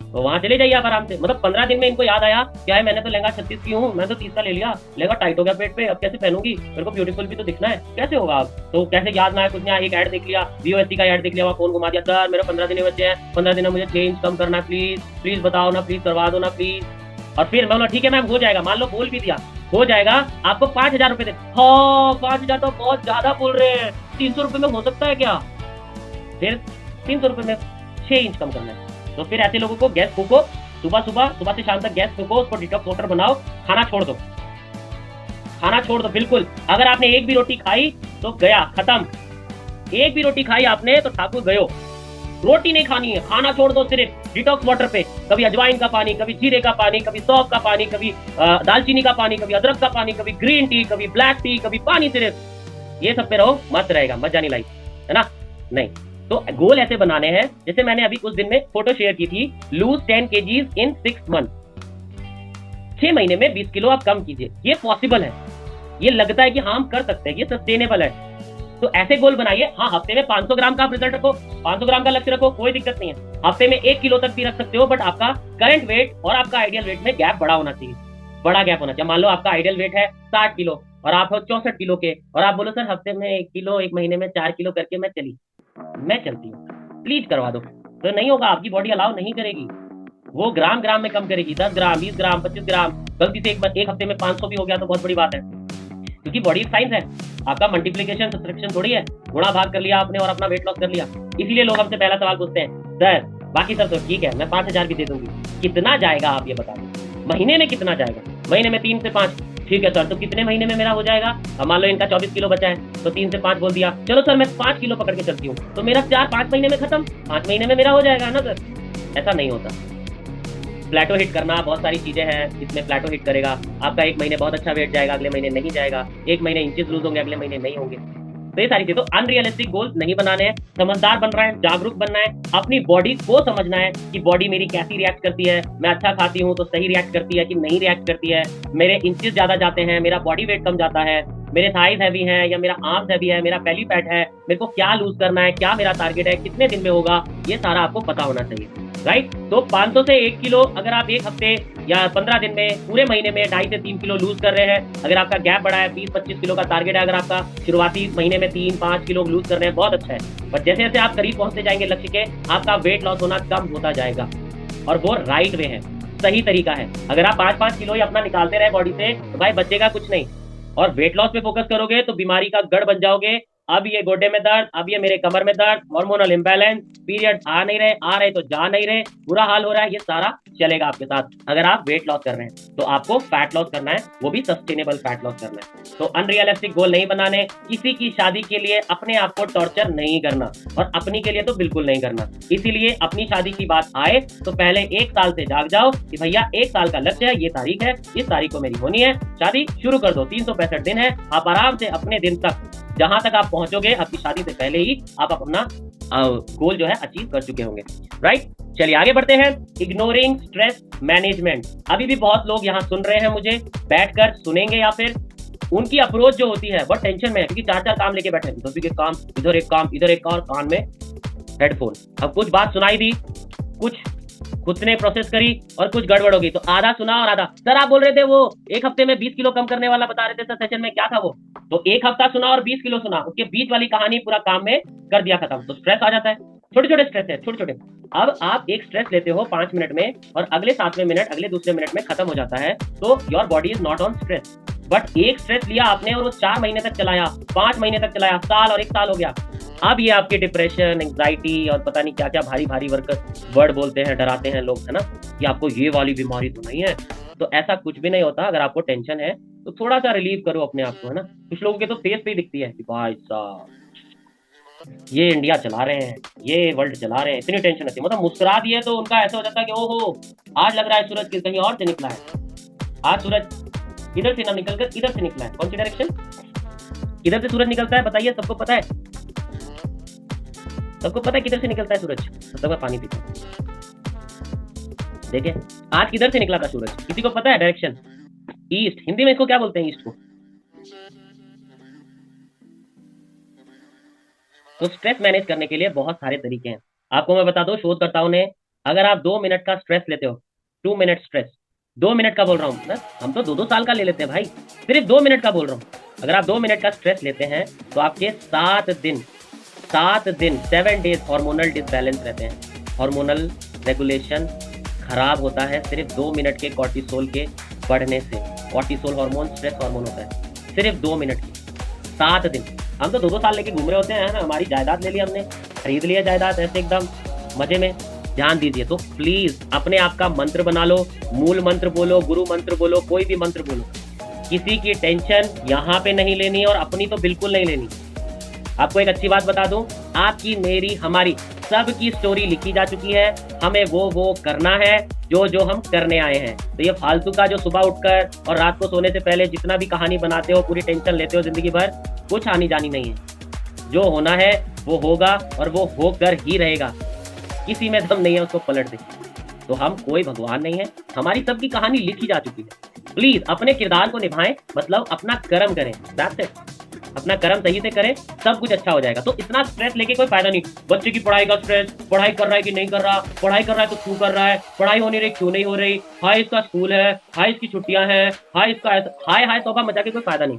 तो वहां चले जाइए आप आराम से। मतलब 15 दिन में इनको याद आया क्या है, मैंने तो लहंगा 36 की हूँ, मैं तो 30 का ले लिया, लहंगा टाइट हो गया पेट पे, अब कैसे पहनूंगी, मेरे को ब्यूटीफुल भी तो दिखना है, कैसे होगा? अब तो कैसे याद ना है कुछ नहीं, एक ऐड देख लिया, VOST का ऐड देख लिया, वहाँ फोन घुमा दिया, सर मेरे 15 दिन बचे हैं, 15 दिन में मुझे 6 इंच कम करना है, प्लीज प्लीज बताओ ना, प्लीज करवा दो ना प्लीज। और फिर मैं बोला ठीक है मैम हो जाएगा, मान लो बोल भी दिया हो जाएगा, आपको 5,000 रुपए दे। हाँ 5,000 तो बहुत ज्यादा बोल रहे हैं, 300 रुपए में हो सकता है क्या? फिर 300 रुपए में 6 इंच कम करना है। तो फिर ऐसे लोगों को गैस फूको, सुबह से शाम तक गैस फूको, उसको डिटॉक्स वाटर बनाओ, खाना छोड़ दो, खाना छोड़ दो बिल्कुल। अगर आपने एक भी रोटी खाई तो गया, खत्म। एक भी रोटी खाई आपने तो ठाकुर गयो। रोटी नहीं खानी है, खाना छोड़ दो, सिर्फ डिटॉक्स वाटर पे, कभी अजवाइन का पानी, कभी जीरे का पानी, कभी सौंफ का पानी, कभी दालचीनी का पानी, कभी अदरक का पानी, कभी ग्रीन टी, कभी ब्लैक टी, कभी पानी, सिर्फ ये सब पे रहो, मस्त रहेगा, मजा नहीं लाइफ, है ना? नहीं तो गोल ऐसे बनाने हैं, जैसे मैंने अभी कुछ दिन में फोटो शेयर की थी, लूज 10 kgs इन 6 मंथ, 6 महीने में 20 किलो आप कम कीजिए। ये पॉसिबल है, ये लगता है कि हाँ हम कर सकते हैं, ये सस्टेनेबल है। तो ऐसे गोल बनाइए। हाँ हफ्ते में 500 ग्राम का आप रिजल्ट रखो, 500 ग्राम का लक्ष्य रखो, कोई दिक्कत नहीं है। हफ्ते में 1 किलो तक भी रख सकते हो, बट आपका करंट वेट और आपका आइडियल वेट में गैप बड़ा होना चाहिए, बड़ा गैप होना चाहिए। मान लो आपका आइडियल वेट है 60 किलो और आप हो 64 किलो के, और आप बोलो सर हफ्ते में 1 किलो, 1 महीने में 4 किलो करके मैं चलती हूँ, प्लीज करवा दो, तो नहीं होगा, आपकी बॉडी अलाउ नहीं करेगी। वो ग्राम ग्राम में कम करेगी, 10 ग्राम, 20 ग्राम, 25 ग्राम। गलती से एक हफ्ते में 500 भी हो गया तो बहुत बड़ी बात है, क्योंकि बॉडी साइंस है, आपका मल्टीप्लीकेशन सब्ट्रैक्शन थोड़ी है, गुणा भाग कर लिया आपने और अपना वेट लॉस कर लिया। इसीलिए लोग हमसे पहला सवाल पूछते हैं, सर बाकी सब तो ठीक है, मैं 5,000 भी दे दूंगी, कितना जाएगा आप ये बता दो, महीने में कितना जाएगा? महीने में 3 से 5। ठीक है सर, तो कितने महीने में मेरा हो जाएगा? अब मान लो इनका 24 किलो बचा है, तो 3 से 5 बोल दिया, चलो सर मैं 5 किलो पकड़ के चलती हूँ, तो मेरा 4-5 महीने में खत्म, 5 महीने में मेरा हो जाएगा ना सर? ऐसा नहीं होता। प्लेटो हिट करना, बहुत सारी चीजें हैं जिसमें प्लेटो हिट करेगा। आपका 1 महीने बहुत अच्छा वेट जाएगा, अगले महीने नहीं जाएगा, 1 महीने इंचेस लूज होंगे, अगले महीने नहीं होंगे। तो ये सारी चीजें, तो अनरियलिस्टिक गोल्स नहीं बनाने हैं, समझदार बनना है, जागरूक बनना है, अपनी बॉडी को समझना है कि बॉडी मेरी कैसी रिएक्ट करती है, मैं अच्छा खाती हूँ तो सही रिएक्ट करती है कि नहीं रिएक्ट करती है, मेरे इंचेस ज्यादा जाते हैं, मेरा बॉडी वेट कम जाता है, मेरे थाइज हैवी है या मेरा आर्म्स हैवी है, मेरा बेली फैट है, मेरे को क्या लूज करना है, क्या मेरा टारगेट है, कितने दिन में होगा, ये सारा आपको पता होना चाहिए, राइट? तो 500 से 1 किलो अगर आप एक हफ्ते या 15 दिन में, पूरे महीने में 2.5 से 3 किलो लूज कर रहे हैं, अगर आपका गैप बढ़ा है, 20-25 किलो का टारगेट है, अगर आपका शुरुआती महीने में 3-5 किलो लूज कर रहे हैं, बहुत अच्छा है। पर जैसे जैसे आप करीब पहुंचते जाएंगे लक्ष्य के, आपका वेट लॉस होना कम होता जाएगा, और वो राइट वे है, सही तरीका है। अगर आप 5-5 किलो ही अपना निकालते रहे बॉडी से, तो भाई बचेगा कुछ नहीं, और वेट लॉस पे फोकस करोगे तो बीमारी का गढ़ बन जाओगे। अब ये गोड्डे में दर्द, अब ये मेरे कमर में दर्द, हार्मोनल इंबैलेंस, पीरियड आ नहीं रहे, आ रहे तो जा नहीं रहे, बुरा हाल हो रहा है, ये सारा चलेगा आपके साथ अगर आप वेट लॉस कर रहे हैं। तो आपको फैट लॉस करना है, वो भी सस्टेनेबल फैट लॉस करना है। तो अनरियलिस्टिक गोल नहीं बनाने, किसी की शादी के लिए अपने आप को टॉर्चर नहीं करना, और अपनी के लिए तो बिल्कुल नहीं करना। इसीलिए अपनी शादी की बात आए तो पहले 1 साल से जाग जाओ कि भैया 1 साल का लक्ष्य है, ये तारीख है, इस तारीख को मेरी होनी है, शादी शुरू कर दो। 365 दिन है, आप आराम से अपने दिन तक जहां तक आप पहुंचोगे, आपकी शादी से पहले ही आप अपना गोल जो है अचीव कर चुके होंगे, राइट? चलिए आगे बढ़ते हैं। Ignoring stress management. अभी भी बहुत लोग यहाँ सुन रहे हैं, मुझे बैठकर सुनेंगे, या फिर उनकी अप्रोच जो होती है बहुत टेंशन में है, क्योंकि 4-4 काम लेके बैठे हैं, इधर एक काम, इधर एक काम, इधर एक और, कान में हेडफोन। अब कुछ बात सुनाई दी, कुछ खुद ने प्रोसेस करी और कुछ गड़बड़ होगी, तो आधा सुना और आधा, सर आप बोल रहे थे वो 1 हफ्ते में 20 किलो कम करने वाला बता रहे थे सर सेशन में, क्या था वो? तो 1 हफ्ता सुना और 20 किलो सुना, उसके बीच वाली कहानी पूरा काम में कर दिया खत्म। तो स्ट्रेस आ जाता है, छोटे छोटे स्ट्रेस है, छोटे छोटे। अब आप एक स्ट्रेस लेते हो 5 मिनट में, और अगले 7वें मिनट, अगले दूसरे मिनट में खत्म हो जाता है, तो your body is not on stress. But एक स्ट्रेस लिया आपने और वो 4 महीने तक चलाया, 5 महीने तक चलाया, साल और 1 साल हो गया, अब ये आपके डिप्रेशन, एंग्जाइटी और पता नहीं क्या क्या भारी भारी वर्ड बोलते हैं, डराते हैं लोग, है ना, कि आपको ये वाली बीमारी तो नहीं है। तो ऐसा कुछ भी नहीं होता। अगर आपको टेंशन है तो थोड़ा सा रिलीव करो अपने आप को, है ना। कुछ लोगों के तो फेस पे ही दिखती है कि भाई साहब ये इंडिया चला रहे हैं, ये वर्ल्ड चला रहे हैं, इतनी टेंशन रहती है। मतलब मुस्कुरा दिए तो उनका ऐसा हो जाता है कि ओहो, आज लग रहा है सूरज कहीं और से निकला है। आज सूरज इधर से ना निकल कर इधर से निकला है। कौन सी डायरेक्शन? किधर से सूरज निकलता है बताइए, सबको पता है? सबको पता है किधर से निकलता है सूरज? सबका पानी पीता है। देखिए आज किधर से निकला था सूरज, किसी को पता है डायरेक्शन? ईस्ट। हिंदी में इसको क्या बोलते हैं, ईस्ट को? तो स्ट्रेस मैनेज करने के लिए बहुत सारे तरीके हैं। आपको मैं बता दूं, शोधकर्ताओं ने, अगर आप 2 मिनट का स्ट्रेस लेते हो, 2 मिनट स्ट्रेस, 2 मिनट का बोल रहा हूँ ना, हम तो 2-2 साल का ले लेते हैं भाई, सिर्फ 2 मिनट का बोल रहा हूँ। अगर आप 2 मिनट का स्ट्रेस लेते हैं तो आपके 7 दिन 7 डेज हार्मोनल डिसबैलेंस रहते हैं। हार्मोनल रेगुलेशन खराब होता है सिर्फ 2 मिनट के कॉर्टिसोल के बढ़ने से। कॉर्टिसोल हार्मोन स्ट्रेस हार्मोन होता है, सिर्फ 2 मिनट की। 7 दिन। हम तो 2-2 साल लेके घूम रहे होते हैं ना। हमारी जायदाद ले ली हमने, खरीद लिया जायदाद ऐसे एकदम मजे में। ध्यान दीजिए। तो प्लीज अपने आप का मंत्र बना लो, मूल मंत्र बोलो, गुरु मंत्र बोलो, कोई भी मंत्र बोलो। किसी की टेंशन यहाँ पे नहीं लेनी और अपनी तो बिल्कुल नहीं लेनी। आपको एक अच्छी बात बता दूं, आपकी, मेरी, हमारी सबकी स्टोरी लिखी जा चुकी है। हमें वो करना है जो हम करने आए हैं। तो ये फालतू का जो सुबह उठकर और रात को सोने से पहले जितना भी कहानी बनाते हो, पूरी टेंशन लेते हो जिंदगी भर, कुछ आनी जानी नहीं है। जो होना है वो होगा और वो होकर ही रहेगा। किसी में दम नहीं है उसको पलट दे। तो हम कोई भगवान नहीं है, हमारी सबकी कहानी लिखी जा चुकी है। प्लीज अपने किरदार को निभाएं, मतलब अपना कर्म करें। That's it. अपना कर्म सही से करें, सब कुछ अच्छा हो जाएगा। तो इतना स्ट्रेस लेके कोई फायदा नहीं। बच्चे की पढ़ाई का स्ट्रेस, पढ़ाई कर रहा है कि नहीं कर रहा, पढ़ाई कर रहा है तो क्यों कर रहा है, पढ़ाई हो नहीं रही क्यों नहीं हो रही, हाय इसका स्कूल है, हाय इसकी छुट्टियां हैं, हाय इसका हाय हाय तोबा मचा के कोई फायदा नहीं।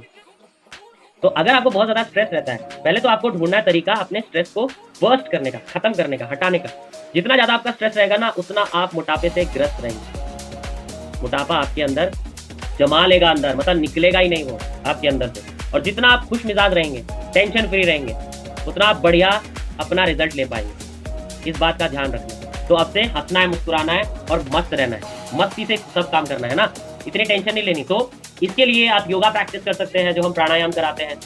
तो अगर आपको बहुत ज्यादा स्ट्रेस रहता है, पहले तो आपको ढूंढना है तरीका अपने स्ट्रेस को बर्स्ट करने का, खत्म करने का, हटाने का। जितना ज्यादा आपका स्ट्रेस रहेगा ना, उतना आप मोटापे से ग्रस्त रहेंगे। मोटापा आपके अंदर जमा लेगा, अंदर मतलब निकलेगा ही नहीं वो आपके अंदर से। और जितना आप खुश मिजाज रहेंगे, टेंशन फ्री रहेंगे, उतना आप बढ़िया अपना रिजल्ट ले पाएंगे। इस बात का ध्यान रखना। तो अब से हंसना है, मुस्कुराना है और मस्त रहना है। मस्ती से सब काम करना है ना, इतनी टेंशन नहीं लेनी। तो इसके लिए आप योगा प्रैक्टिस कर सकते हैं, जो हम प्राणायाम कराते हैं।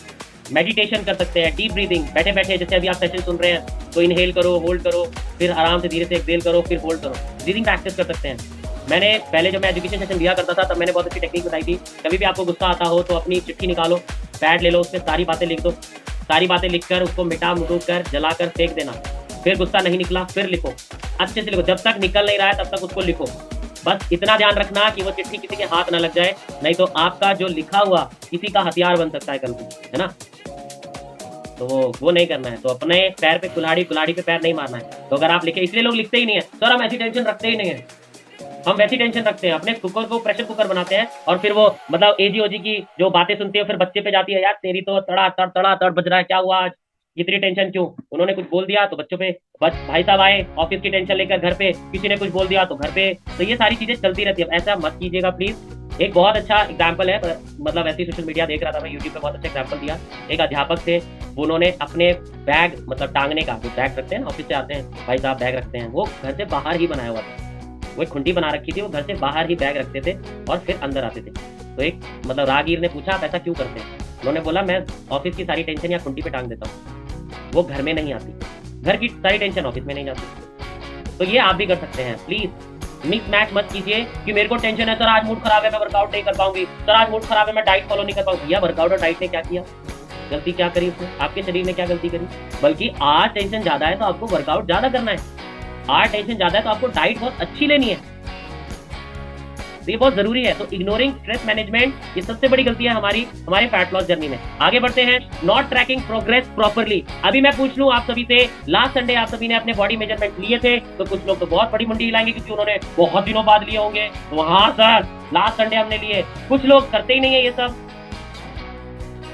मेडिटेशन कर सकते हैं, डीप ब्रीदिंग, बैठे बैठे जैसे अभी आप सेशन सुन रहे हैं, तो इनहेल करो, होल्ड करो, फिर आराम से धीरे से एक्सहेल करो, फिर होल्ड करो। ब्रीदिंग प्रैक्टिस कर सकते हैं। मैंने पहले जब मैं एजुकेशन सेशन दिया करता था, तब मैंने बहुत अच्छी टेक्निक बताई थी। कभी भी आपको गुस्सा आता हो तो अपनी चिट्ठी निकालो, पैड ले लो, उसमें सारी बातें लिख दो। सारी बातें लिखकर उसको मिटा मुटूट कर जलाकर फेंक देना। फिर गुस्सा नहीं निकला, फिर लिखो, अच्छे से लिखो। जब तक निकल नहीं रहा है तब तक उसको लिखो। बस इतना ध्यान रखना कि वो चिट्ठी किसी के हाथ ना लग जाए, नहीं तो आपका जो लिखा हुआ किसी का हथियार बन सकता है कल को, है ना। तो वो नहीं करना है। तो अपने पैर पे कुल्हाड़ी पे पैर नहीं मारना है। तो अगर आप लिखे, इसलिए लोग लिखते ही नहीं है, सर हम ऐसी टेंशन रखते ही नहीं है। हम वैसी टेंशन रखते हैं, अपने कुकर को प्रेशर कुकर बनाते हैं, और फिर वो मतलब एजी ओजी की जो बातें सुनते हैं, फिर बच्चे पे जाती है, यार तेरी तो तड़ा तड़ बज रहा है, क्या हुआ आज, इतनी टेंशन क्यों, उन्होंने कुछ बोल दिया तो बच्चों पे, भाई साहब आए ऑफिस की टेंशन लेकर घर पे, किसी ने कुछ बोल दिया तो घर पे। तो ये सारी चीजें चलती रहती है। ऐसा मत कीजिएगा प्लीज। एक बहुत अच्छा एग्जाम्पल है, मतलब ऐसी सोशल मीडिया देख रहा था मैं, यूट्यूब पे बहुत अच्छा एग्जाम्पल दिया। एक अध्यापक थे, उन्होंने अपने बैग, मतलब टांगने का जो बैग रखते हैं ना, ऑफिस से आते हैं भाई साहब बैग रखते हैं, वो घर से बाहर ही बनाया हुआ था। वो एक खुंटी बना रखी थी, वो घर से बाहर ही बैग रखते थे और फिर अंदर आते थे। तो एक मतलब राहगीर ने पूछा आप ऐसा क्यों करते हैं? उन्होंने बोला मैं ऑफिस की सारी टेंशन या खुंटी पे टांग देता हूँ, वो घर में नहीं आती, घर की सारी टेंशन ऑफिस में नहीं जाती। तो ये आप भी कर सकते हैं। प्लीज मिक्स मैच मत कीजिए कि मेरे को टेंशन है, सर आज मूड खराब है, मैं वर्कआउट नहीं कर पाऊंगी, सर आज मूड खराब है, मैं डाइट फॉलो नहीं कर पाऊंगी। या वर्कआउट और डाइट ने क्या किया, गलती क्या करी उसने, आपके शरीर ने क्या गलती करी? बल्कि आज टेंशन ज्यादा है तो आपको वर्कआउट ज्यादा करना है, आज टेंशन ज्यादा है तो आपको डाइट बहुत अच्छी लेनी है। ये बहुत जरूरी है। तो इग्नोरिंग स्ट्रेस मैनेजमेंट, ये सबसे बड़ी गलती है हमारे फैट लॉस जर्नी में। आगे बढ़ते हैं। Not tracking progress properly. अभी मैं पूछ लूं आप सभी से, लास्ट संडे आप सभी ने अपने बॉडी मेजरमेंट लिए थे? तो कुछ लोग तो बहुत बड़ी मुंडी हिलाएंगे क्योंकि उन्होंने बहुत दिनों बाद लिए होंगे। तो हाँ सर, लास्ट संडे हमने लिए। कुछ लोग करते ही नहीं है ये सब।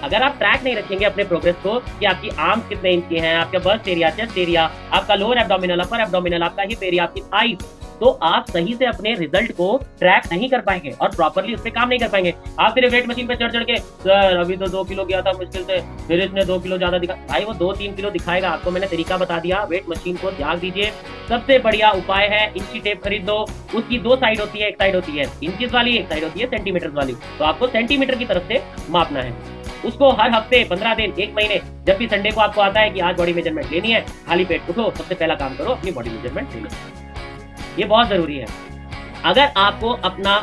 अगर आप ट्रैक नहीं रखेंगे अपने प्रोग्रेस को, कि आपकी आर्म्स कितने इंच के हैं, आपका बस्ट एरिया, चेस्ट एरिया, आपका लोअर एब्डोमिनल, अपर एब्डोमिनल, आपका हिप एरिया, आपकी थाइस, तो आप सही से अपने रिजल्ट को ट्रैक नहीं कर पाएंगे और प्रॉपरली उस पर काम नहीं कर पाएंगे। आप सिर्फ वेट मशीन पे चढ़ के, सर अभी तो 2 किलो गया था मुश्किल से, फिर इसने 2 किलो ज्यादा दिखा। भाई वो 2-3 किलो दिखाएगा, आपको मैंने तरीका बता दिया। वेट मशीन को त्याग दीजिए। सबसे बढ़िया उपाय है इंची टेप खरीद लो। उसकी 2 साइड होती है, एक साइड होती है इंचेस वाली, एक साइड होती है सेंटीमीटर वाली। तो आपको सेंटीमीटर की तरफ से मापना है। उसको हर हफ्ते 15 दिन 1 महीने जब भी संडे को आपको आता है कि आज बॉडी मेजरमेंट लेनी है, खाली पेट उठो, सबसे पहला काम करो अपनी बॉडी मेजरमेंट ले लो। ये बहुत जरूरी है। अगर आपको अपना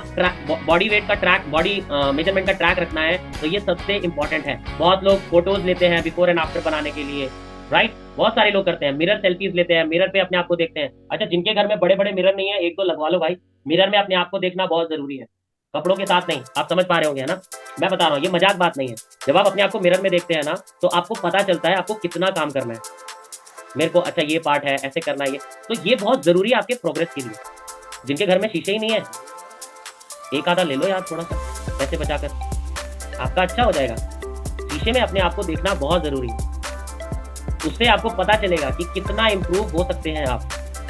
बॉडी वेट का ट्रैक, बॉडी मेजरमेंट का ट्रैक रखना है तो ये सबसे इंपॉर्टेंट है। बहुत लोग फोटोज लेते हैं बिफोर एंड आफ्टर बनाने के लिए, राइट? बहुत सारे लोग करते हैं, मिरर सेल्फीज लेते हैं, मिरर पे अपने आप को देखते हैं। अच्छा, जिनके घर में बड़े बड़े मिरर नहीं है, एक तो लगवा लो भाई। मिरर में अपने आप को देखना बहुत जरूरी है, कपड़ों के साथ नहीं। आप समझ पा रहे होंगे, है ना? मैं बता रहा हूँ, ये मजाक बात नहीं है। जब आप अपने आप को मिरर में देखते हैं ना, तो आपको पता चलता है आपको कितना काम करना है। मेरे को अच्छा ये पार्ट है, ऐसे करना है, ये तो ये बहुत जरूरी है आपके प्रोग्रेस के लिए। जिनके घर में शीशे ही नहीं है, एक आधा ले लो यार, थोड़ा सा पैसे बचाकर, आपका अच्छा हो जाएगा। शीशे में अपने आप को देखना बहुत जरूरी है। उससे आपको पता चलेगा कि कितना इंप्रूव हो सकते हैं आप,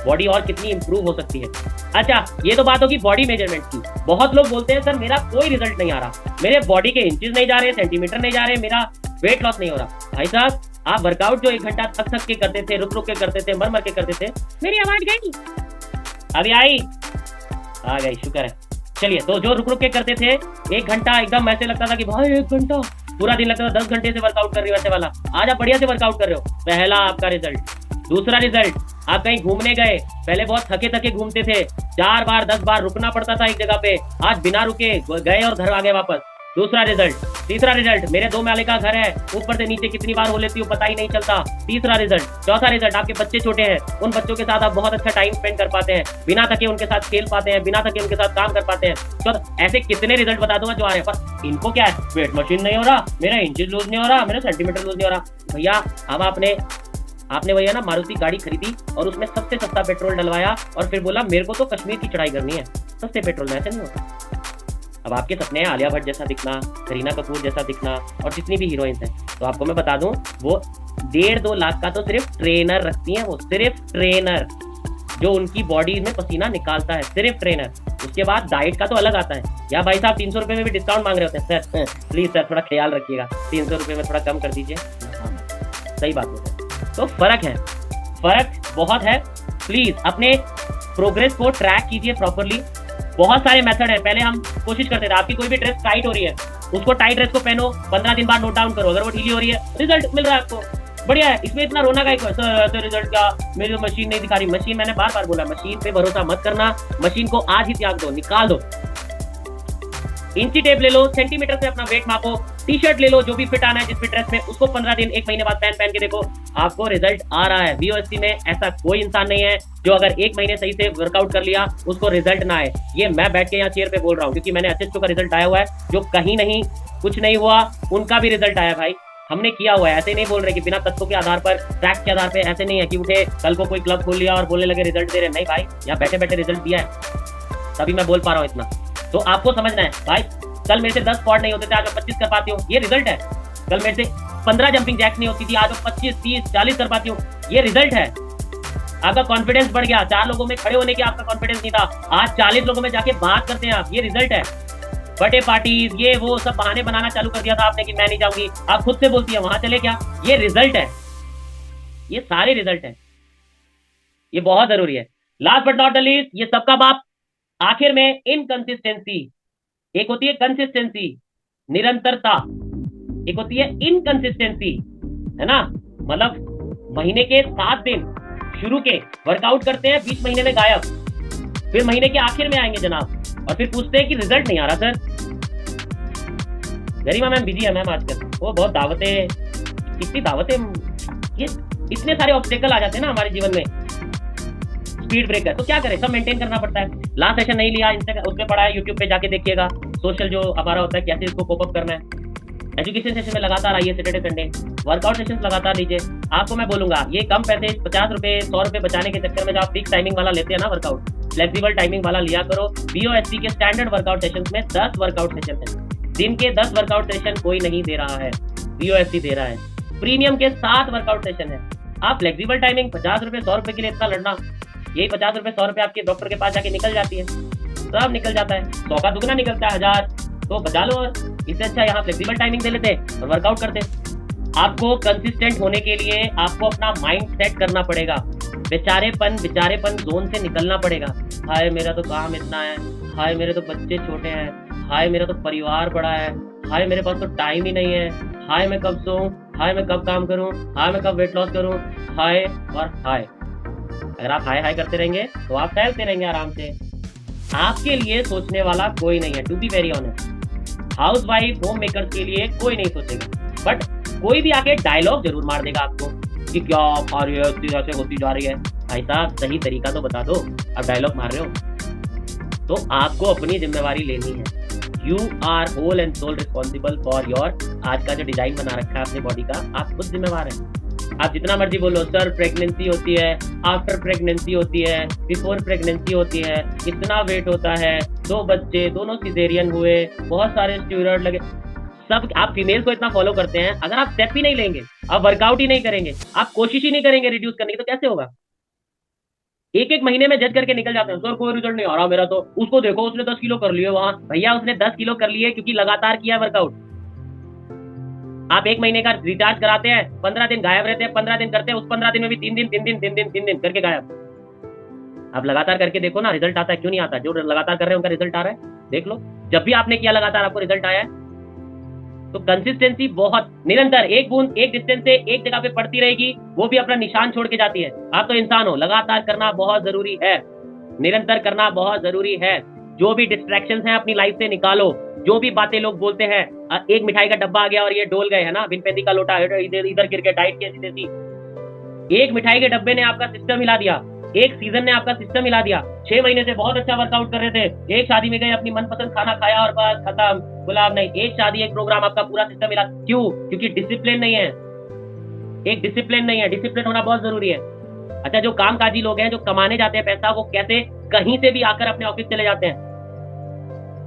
बॉडी और कितनी इंप्रूव हो सकती है। अच्छा, ये तो बात होगी बॉडी मेजरमेंट की। बहुत लोग बोलते हैं सर मेरा कोई रिजल्ट नहीं आ रहा, मेरे बॉडी के इंचेस नहीं जा रहे, सेंटीमीटर नहीं जा रहे, मेरा वेट लॉस नहीं हो रहा। भाई साहब, आप वर्कआउट जो 1 घंटा थक थक के करते थे, रुक रुक के करते थे, मर मर के करते थे, मेरी आवाज गई? अभी आई? आ गई, शुक्र है। चलिए, तो जो रुक रुक के करते थे 1 घंटा, एकदम ऐसे लगता था कि भाई 1 घंटा, पूरा दिन लगता था 10 घंटे से वर्कआउट कर रही हो वैसे वाला। आज आप बढ़िया से वर्कआउट कर रहे हो, पहला आपका रिजल्ट। दूसरा रिजल्ट, आप कहीं घूमने गए, पहले बहुत थके थके घूमते थे, 4 बार 10 बार रुकना पड़ता था एक जगह पे, आज बिना रुके गए और घर आ गए वापस। दूसरा रिजल्ट। तीसरा रिजल्ट, मेरे 2 माले का घर है, ऊपर से नीचे कितनी बार हो लेती हूँ पता ही नहीं चलता। तीसरा रिजल्ट। चौथा रिजल्ट, आपके बच्चे छोटे हैं, उन बच्चों के साथ आप बहुत अच्छा टाइम स्पेंड कर पाते हैं, बिना थके उनके साथ खेल पाते हैं, बिना थके उनके साथ काम कर पाते हैं। तो ऐसे कितने रिजल्ट बता दूंगा जो आ रहे हैं, पर इनको क्या है, वेट मशीन नहीं हो रहा, मेरा इंचेस लूज नहीं हो रहा, मेरा सेंटीमीटर लूज नहीं हो रहा। भैया, अब आपने भैया ना मारुति गाड़ी खरीदी और उसमें सबसे सस्ता पेट्रोल डलवाया और फिर बोला मेरे को तो कश्मीर की चढ़ाई करनी है, सस्ते पेट्रोल में ऐसे नहीं होता। अब आपके सपने हैं आलिया भट्ट जैसा दिखना, करीना कपूर जैसा दिखना और जितनी भी हीरोइंस हैं, तो आपको मैं बता दूं, वो 1.5-2 लाख का तो सिर्फ ट्रेनर रखती हैं, वो सिर्फ ट्रेनर जो उनकी बॉडी में पसीना निकालता है, सिर्फ ट्रेनर। उसके बाद डाइट का तो अलग आता है। या भाई साहब 300 रुपए में भी डिस्काउंट मांग रहे होते हैं, सर प्लीज सर थोड़ा ख्याल रखिएगा, 300 रुपए में थोड़ा कम कर दीजिए। सही बात होता है। तो फर्क है, फर्क बहुत है। प्लीज अपने प्रोग्रेस को ट्रैक कीजिए प्रॉपरली। बहुत सारे मेथड है। पहले हम कोशिश करते थे, आपकी कोई भी ड्रेस टाइट हो रही है, उसको टाइट ड्रेस को पहनो, 15 दिन बाद नोट डाउन करो, अगर वो ढीली हो रही है रिजल्ट मिल रहा है आपको, बढ़िया है। इसमें इतना रोना का सर रिजल्ट का, मेरी तो मशीन नहीं दिखा रही। मशीन, मैंने बार बार बोला, मशीन पे भरोसा मत करना, मशीन को आज ही त्याग दो, निकाल दो। इंची टेप ले लो, सेंटीमीटर से अपना वेट मापो, टी शर्ट ले लो जो भी फिट आना है जिस भी ड्रेस में, उसको 15 दिन 1 महीने बाद पहन के देखो, आपको रिजल्ट आ रहा है। VOST में ऐसा कोई इंसान नहीं है जो अगर 1 महीने सही से वर्कआउट कर लिया उसको रिजल्ट ना आए। ये मैं बैठ के यहाँ चेयर पे बोल रहा हूँ क्योंकि मैंने SHO का रिजल्ट आया हुआ है, जो कहीं नहीं कुछ नहीं हुआ उनका भी रिजल्ट आया भाई, हमने किया हुआ है। ऐसे नहीं बोल रहे कि बिना तत्वों के आधार पर, फैक्ट के आधार पे, ऐसे नहीं है कि उठे कल को कोई क्लब खोल लिया और बोलने लगे रिजल्ट दे रहे, नहीं भाई, यहाँ बैठे बैठे रिजल्ट दिया है, तभी मैं बोल पा रहा हूँ इतना। तो आपको समझना है भाई, कल मेरे से 10 स्क्वाट नहीं होते थे, आज मैं 25 कर पाती हूँ, ये रिजल्ट है। कल मेरे से 15 जंपिंग जैक्स नहीं होती थी, आज मैं 25, 30, 40 कर पाती हूँ, ये रिजल्ट है। आपका कॉन्फिडेंस बढ़ गया, 4 लोगों में खड़े होने की आपका कॉन्फिडेंस नहीं था, आज 40 लोगों में जाके बात करते हैं आप, ये रिजल्ट है। बर्थडे पार्टीज, ये वो सब बहाने बनाना चालू कर दिया था आपने कि मैं नहीं जाऊंगी, आप खुद से बोलती है वहां चले क्या, ये रिजल्ट है, ये सारे रिजल्ट है, ये बहुत जरूरी है। Last but not the least, ये सबका बाप आखिर में इनकंसिस्टेंसी। एक होती है कंसिस्टेंसी, निरंतरता, एक होती है इनकंसिस्टेंसी, है ना? मतलब महीने के 7 दिन शुरू के वर्कआउट करते हैं, 20 महीने में गायब, फिर महीने के आखिर में आएंगे जनाब और फिर पूछते हैं कि रिजल्ट नहीं आ रहा सर। गरिमा मैम बिजी है मैम आजकल, वो बहुत दावतें, कितनी दावतें, ये इतने सारे ऑब्स्टेकल आ जाते हैं ना हमारे जीवन में, स्पीड ब्रेकर, तो क्या करें, सब मेंटेन करना पड़ता है। लास्ट सेशन नहीं लिया, इंस्टाग्राम उसमें पढ़ा है, यूट्यूब पे जाके देखिएगा, सोशल जो हमारा होता है कैसे इसको कोप अप करना है। एजुकेशन सेशन में लगातार आइए, सैटरडे संडे वर्कआउट सेशन लगातार लीजिए। आपको मैं बोलूंगा, ये कम पैसे 50 रुपए 100 रुपए बचाने के चक्कर में जो आप फिक्स टाइमिंग वाला लेते हैं ना वर्कआउट, फ्लेक्सिबल टाइमिंग वाला लिया करो। VOST के स्टैंडर्ड वर्कआउट सेशन में 10 वर्कआउट सेशन है, दिन के 10 वर्कआउट सेशन कोई नहीं दे रहा है, VOST दे रहा है। प्रीमियम के 7 वर्कआउट सेशन है। आप फ्लेक्सिबल टाइमिंग 50 रुपए 100 रुपए के लिए इतना लड़ना, यही 50 रुपए 100 रुपए आपके डॉक्टर के पास जाके निकल जाती है, सब निकल जाता है, 100 का दुगना निकलता है 1000, तो बचा लो। और इससे अच्छा यहाँ फ्लेक्सिबल टाइमिंग दे लेते और वर्कआउट करते। आपको कंसिस्टेंट होने के लिए आपको अपना माइंड सेट करना पड़ेगा, बेचारेपन जोन से निकलना पड़ेगा। हाय मेरा तो काम इतना है, हाय मेरे तो बच्चे छोटे हैं, हाय मेरा तो परिवार बड़ा है, हाय मेरे पास तो टाइम ही नहीं है, हाय मैं कब सोऊं, हाय मैं कब काम करूं, हाय मैं कब वेट लॉस करूं, हाय और हाय। अगर आप हाय हाय करते रहेंगे तो आप फैलते रहेंगे आराम से। आपके लिए सोचने वाला कोई नहीं है, to be very honest. Housewife homemakers के लिए कोई नहीं सोचेगा, बट कोई भी आके डायलॉग जरूर मार देगा आपको कि क्या आप आ रही है, ऐसे होती जा रही है। भाई साहब सही तरीका तो बता दो, आप डायलॉग मार रहे हो। तो आपको अपनी जिम्मेवारी लेनी है। You are whole and soul responsible for your, आज का जो डिजाइन बना रखा है अपनी बॉडी का, आप खुद जिम्मेवार हैं। आप जितना मर्जी बोलो सर प्रेगनेंसी होती है, आफ्टर प्रेगनेंसी होती है, बिफोर प्रेगनेंसी होती है, इतना वेट होता है, 2 बच्चे दोनों सिजेरियन हुए, बहुत सारे स्टीरॉयड लगे, सब आप फीमेल को इतना फॉलो करते हैं। अगर आप स्टेप ही नहीं लेंगे, आप वर्कआउट ही नहीं करेंगे, आप कोशिश ही नहीं करेंगे रिड्यूस करने की, तो कैसे होगा? एक महीने में जज करके निकल जाते हैं, सर कोई रिजल्ट नहीं आ रहा मेरा, तो उसको देखो उसने 10 किलो कर लिए। वहां भैया उसने 10 किलो कर लिए क्योंकि लगातार किया वर्कआउट। आप 1 महीने का रिचार्ज कराते हैं, 15 दिन गायब रहते हैं, 15 दिन करते हैं, उस 15 दिन में भी 3 दिन करके गायब। आप लगातार करके देखो ना, रिजल्ट आता है। क्यों नहीं आता? जो लगातार कर रहे हैं उनका रिजल्ट आ रहा है, देख लो। जब भी आपने किया लगातार आपको रिजल्ट आया है। तो कंसिस्टेंसी बहुत, निरंतर एक बूंद एक डिस्टेंस से एक जगह पे पड़ती रहेगी, वो भी अपना निशान छोड़ के जाती है। आप तो इंसान हो, लगातार करना बहुत जरूरी है, निरंतर करना बहुत जरूरी है। जो भी डिस्ट्रैक्शंस हैं अपनी लाइफ से निकालो। जो भी बातें लोग बोलते हैं, एक मिठाई का डब्बा आ गया और ये डोल गए, है ना, बिन पैंती का लोटा इधर गिर के, डाइट कैसी तैसी। एक मिठाई के डब्बे ने आपका सिस्टम हिला दिया, एक सीजन ने आपका सिस्टम हिला दिया। 6 महीने से बहुत अच्छा वर्कआउट कर रहे थे, एक शादी में गए, अपनी मनपसंद खाना खाया और बस खत्म, गुलाब नहीं। एक शादी, एक प्रोग्राम, आपका पूरा सिस्टम हिला। क्यों? क्योंकि डिसिप्लिन नहीं है। एक डिसिप्लिन नहीं है, डिसिप्लिन होना बहुत जरूरी है। अच्छा, जो कामकाजी लोग हैं, जो कमाने जाते हैं पैसा, वो कैसे कहीं से भी आकर अपने ऑफिस चले जाते हैं।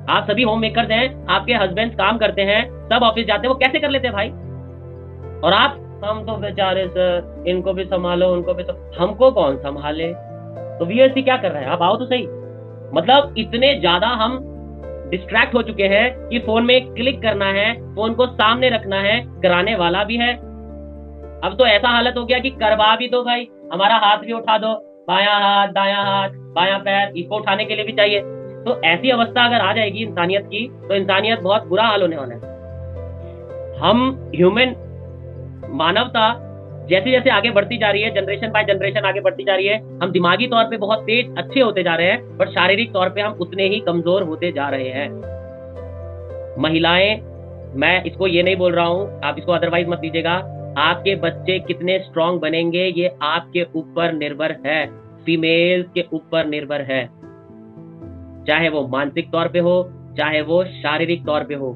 आप सभी होम मेकर्स हैं, आपके हस्बैंड काम करते हैं, सब ऑफिस जाते हैं, वो कैसे कर लेते हैं भाई? और आप, हम तो बेचारे सर, इनको भी संभालो उनको भी, हमको कौन संभाले? तो वीएससी क्या कर रहा है? आप आओ तो सही। मतलब इतने ज्यादा हम डिस्ट्रैक्ट हो चुके हैं कि फोन में क्लिक करना है, फोन को सामने रखना है, कराने वाला भी है। अब तो ऐसा हालत हो गया कि करवा भी दो भाई, हमारा हाथ भी उठा दो, बायां हाथ, दायां हाथ, बायां पैर, इसको उठाने के लिए भी चाहिए। तो ऐसी अवस्था अगर आ जाएगी इंसानियत की, तो इंसानियत बहुत बुरा हाल होने वाला है। हम ह्यूमन, मानवता जैसे जैसे आगे बढ़ती जा रही है, जनरेशन बाय जनरेशन आगे बढ़ती जा रही है, हम दिमागी तौर पे बहुत तेज अच्छे होते जा रहे हैं, पर शारीरिक तौर पे हम उतने ही कमजोर होते जा रहे हैं। महिलाएं, मैं इसको ये नहीं बोल रहा हूं, आप इसको अदरवाइज मत लीजिएगा, आपके बच्चे कितने स्ट्रांग बनेंगे ये आपके ऊपर निर्भर है, फीमेल के ऊपर निर्भर है। चाहे वो मानसिक तौर पे हो, चाहे वो शारीरिक तौर पे हो।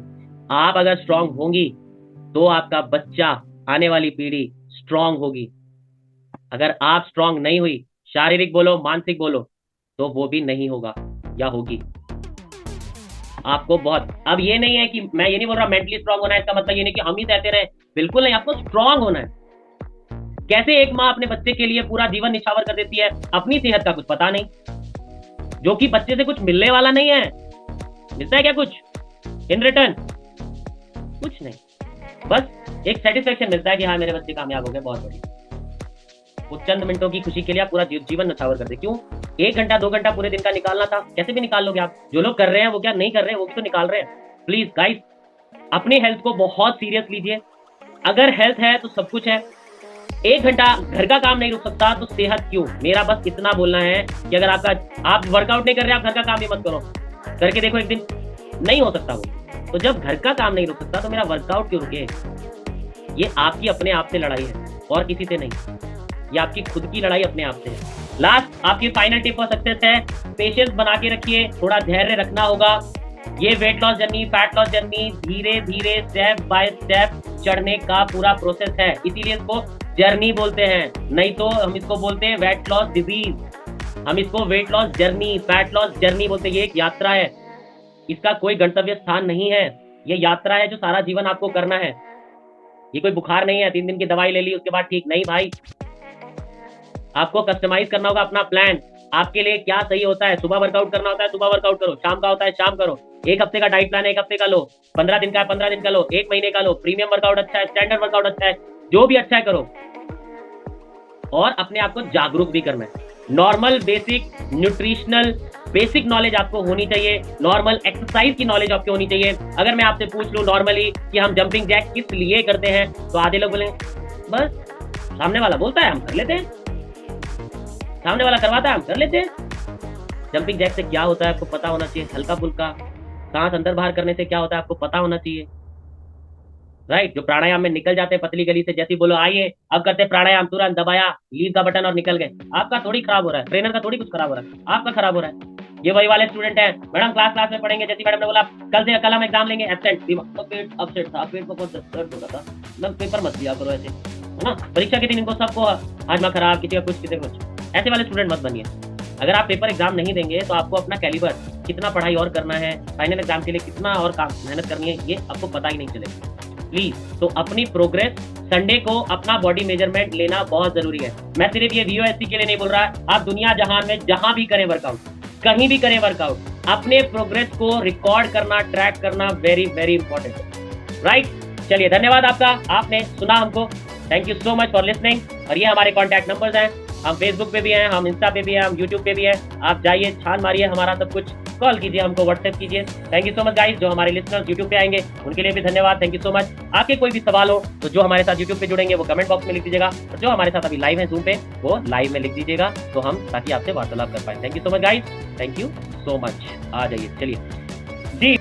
आप अगर स्ट्रांग होंगी तो आपका बच्चा, आने वाली पीढ़ी स्ट्रांग होगी। अगर आप स्ट्रांग नहीं हुई, शारीरिक बोलो मानसिक बोलो, तो वो भी नहीं होगा या होगी। आपको बहुत, अब ये नहीं है कि मैं ये नहीं बोल रहा मेंटली स्ट्रांग होना है, इसका मतलब ये नहीं कि हम ही सहते रहे, बिल्कुल नहीं, आपको स्ट्रांग होना है। कैसे एक माँ अपने बच्चे के लिए पूरा जीवन निछावर कर देती है, अपनी सेहत का कुछ पता नहीं, जो कि बच्चे से कुछ मिलने वाला नहीं है। मिलता है क्या कुछ इन रिटर्न? कुछ नहीं, बस एक सेटिस्फेक्शन मिलता है कि हाँ मेरे बच्चे कामयाब हो गए, बहुत बढ़िया। वो चंद मिनटों की खुशी के लिए आप पूरा जीवन नछावर कर दे। क्यों? 1 घंटा 2 घंटा पूरे दिन का निकालना था, कैसे भी निकाल लोगे आप। जो लोग कर रहे हैं वो क्या नहीं कर रहे हैं, वो भी तो निकाल रहे हैं। प्लीज गाइस, अपनी हेल्थ को बहुत सीरियस लीजिए। अगर हेल्थ है तो सब कुछ है। 1 घंटा घर का काम नहीं रुक सकता तो सेहत क्यों? मेरा बस इतना बोलना है कि अगर आप वर्कआउट नहीं कर रहे, आप घर का काम भी मत करो, करके देखो एक दिन, नहीं हो सकता वो। तो जब घर का काम नहीं रुक सकता तो मेरा वर्कआउट क्यों रुके? ये आपकी अपने आप से लड़ाई है और किसी से नहीं, ये आपकी खुद की लड़ाई अपने आप से है। लास्ट आपकी फाइनल टिप फॉर सक्सेस है, पेशेंस बना के रखिए, थोड़ा धैर्य रखना होगा। ये weight loss journey, fat loss journey धीरे धीरे स्टेप बाय स्टेप चढ़ने का पूरा प्रोसेस है, इसीलिए इसको जर्नी बोलते हैं, नहीं तो हम इसको बोलते हैं वेट लॉस डिजीज। हम इसको weight loss journey, fat loss journey बोलते हैं। ये एक यात्रा है, इसका कोई गंतव्य स्थान नहीं है, ये यात्रा है जो सारा जीवन आपको करना है। ये कोई बुखार नहीं है, 3 दिन की दवाई ले ली उसके बाद ठीक नहीं भाई। आपको कस्टमाइज करना होगा अपना प्लान, आपके लिए क्या सही होता है। सुबह वर्कआउट करना होता है, सुबह वर्कआउट करो, शाम का होता है शाम करो। 1 हफ्ते का डाइट प्लान है, 1 हफ्ते का लो, 15 दिन का है 15 दिन का लो, 1 महीने का लो। प्रीमियम वर्कआउट अच्छा है, स्टैंडर्ड वर्कआउट अच्छा है, जो भी अच्छा है करो। और अपने आप को जागरूक भी करना है। Normal basic nutritional basic knowledge आपको होनी चाहिए, नॉर्मल एक्सरसाइज की नॉलेज आपको होनी चाहिए। अगर मैं आपसे पूछ लूं नॉर्मली कि हम जंपिंग जैक किस लिए करते हैं, तो आधे लोग बोलेंगे बस सामने वाला बोलता है हम कर लेते हैं, सामने वाला करवाता है हम कर लेते हैं। जंपिंग जैक से क्या होता है आपको पता होना चाहिए, हल्का फुल्का सांस अंदर बाहर करने से क्या होता है आपको पता होना चाहिए, राइट। जो प्राणायाम में निकल जाते हैं पतली गली से, जैसे बोलो आइए अब करते हैं प्राणायाम, तुरंत दबाया लीव का बटन और निकल गए। आपका थोड़ी खराब हो रहा है, ट्रेनर का थोड़ी कुछ खराब हो रहा है, आपका खराब हो रहा है। ये वही वाले स्टूडेंट है, मैडम क्लास में पढ़ेंगे, जैसे मैडम ने बोला कल हम एग्जाम लेंगे, एब्सेंट, तो पेट अपसेट था, पेट में बहुत दर्द हो रहा था, मतलब पेपर मत दिया करो ऐसे, है ना। परीक्षा के दिन इनको सबको हाजमा खराब, किसी का कुछ किसी का कुछ, ऐसे वाले स्टूडेंट मत बनिए। अगर आप पेपर एग्जाम नहीं देंगे तो आपको अपना कैलिबर, कितना पढ़ाई और करना है, फाइनल एग्जाम के लिए कितना और काम मेहनत करनी है, ये आपको पता ही नहीं चलेगा। प्लीज, तो अपनी प्रोग्रेस, संडे को अपना बॉडी मेजरमेंट लेना बहुत जरूरी है। मैं सिर्फ ये वीओएससी के लिए नहीं बोल रहा, आप दुनिया जहान में जहां भी करें वर्कआउट, कहीं भी करें वर्कआउट, अपने प्रोग्रेस को रिकॉर्ड करना, ट्रैक करना वेरी वेरी इंपॉर्टेंट है, राइट। चलिए धन्यवाद आपका, आपने सुना हमको, thank you so much for listening. और ये हमारे कॉन्टैक्ट नंबर्स हैं, हम फेसबुक पे भी हैं, हम इंस्टा पे भी हैं, हम यूट्यूब पे भी हैं। आप जाइए, छान मारिए हमारा सब कुछ, कॉल कीजिए हमको, व्हाट्सएप कीजिए। Thank you so much guys, जो हमारे लिसनर्स यूट्यूब पे आएंगे उनके लिए भी धन्यवाद, थैंक यू सो मच। आपके कोई भी सवाल हो तो जो हमारे साथ यूट्यूब पे जुड़ेंगे वो कमेंट बॉक्स में लिख दीजिएगा, और जो हमारे साथ अभी लाइव है जूम पे वो लाइव में लिख दीजिएगा, तो हम ताकि आपसे वार्तालाप कर पाए। Thank you so much guys, thank you so much. आ जाइए, चलिए जी।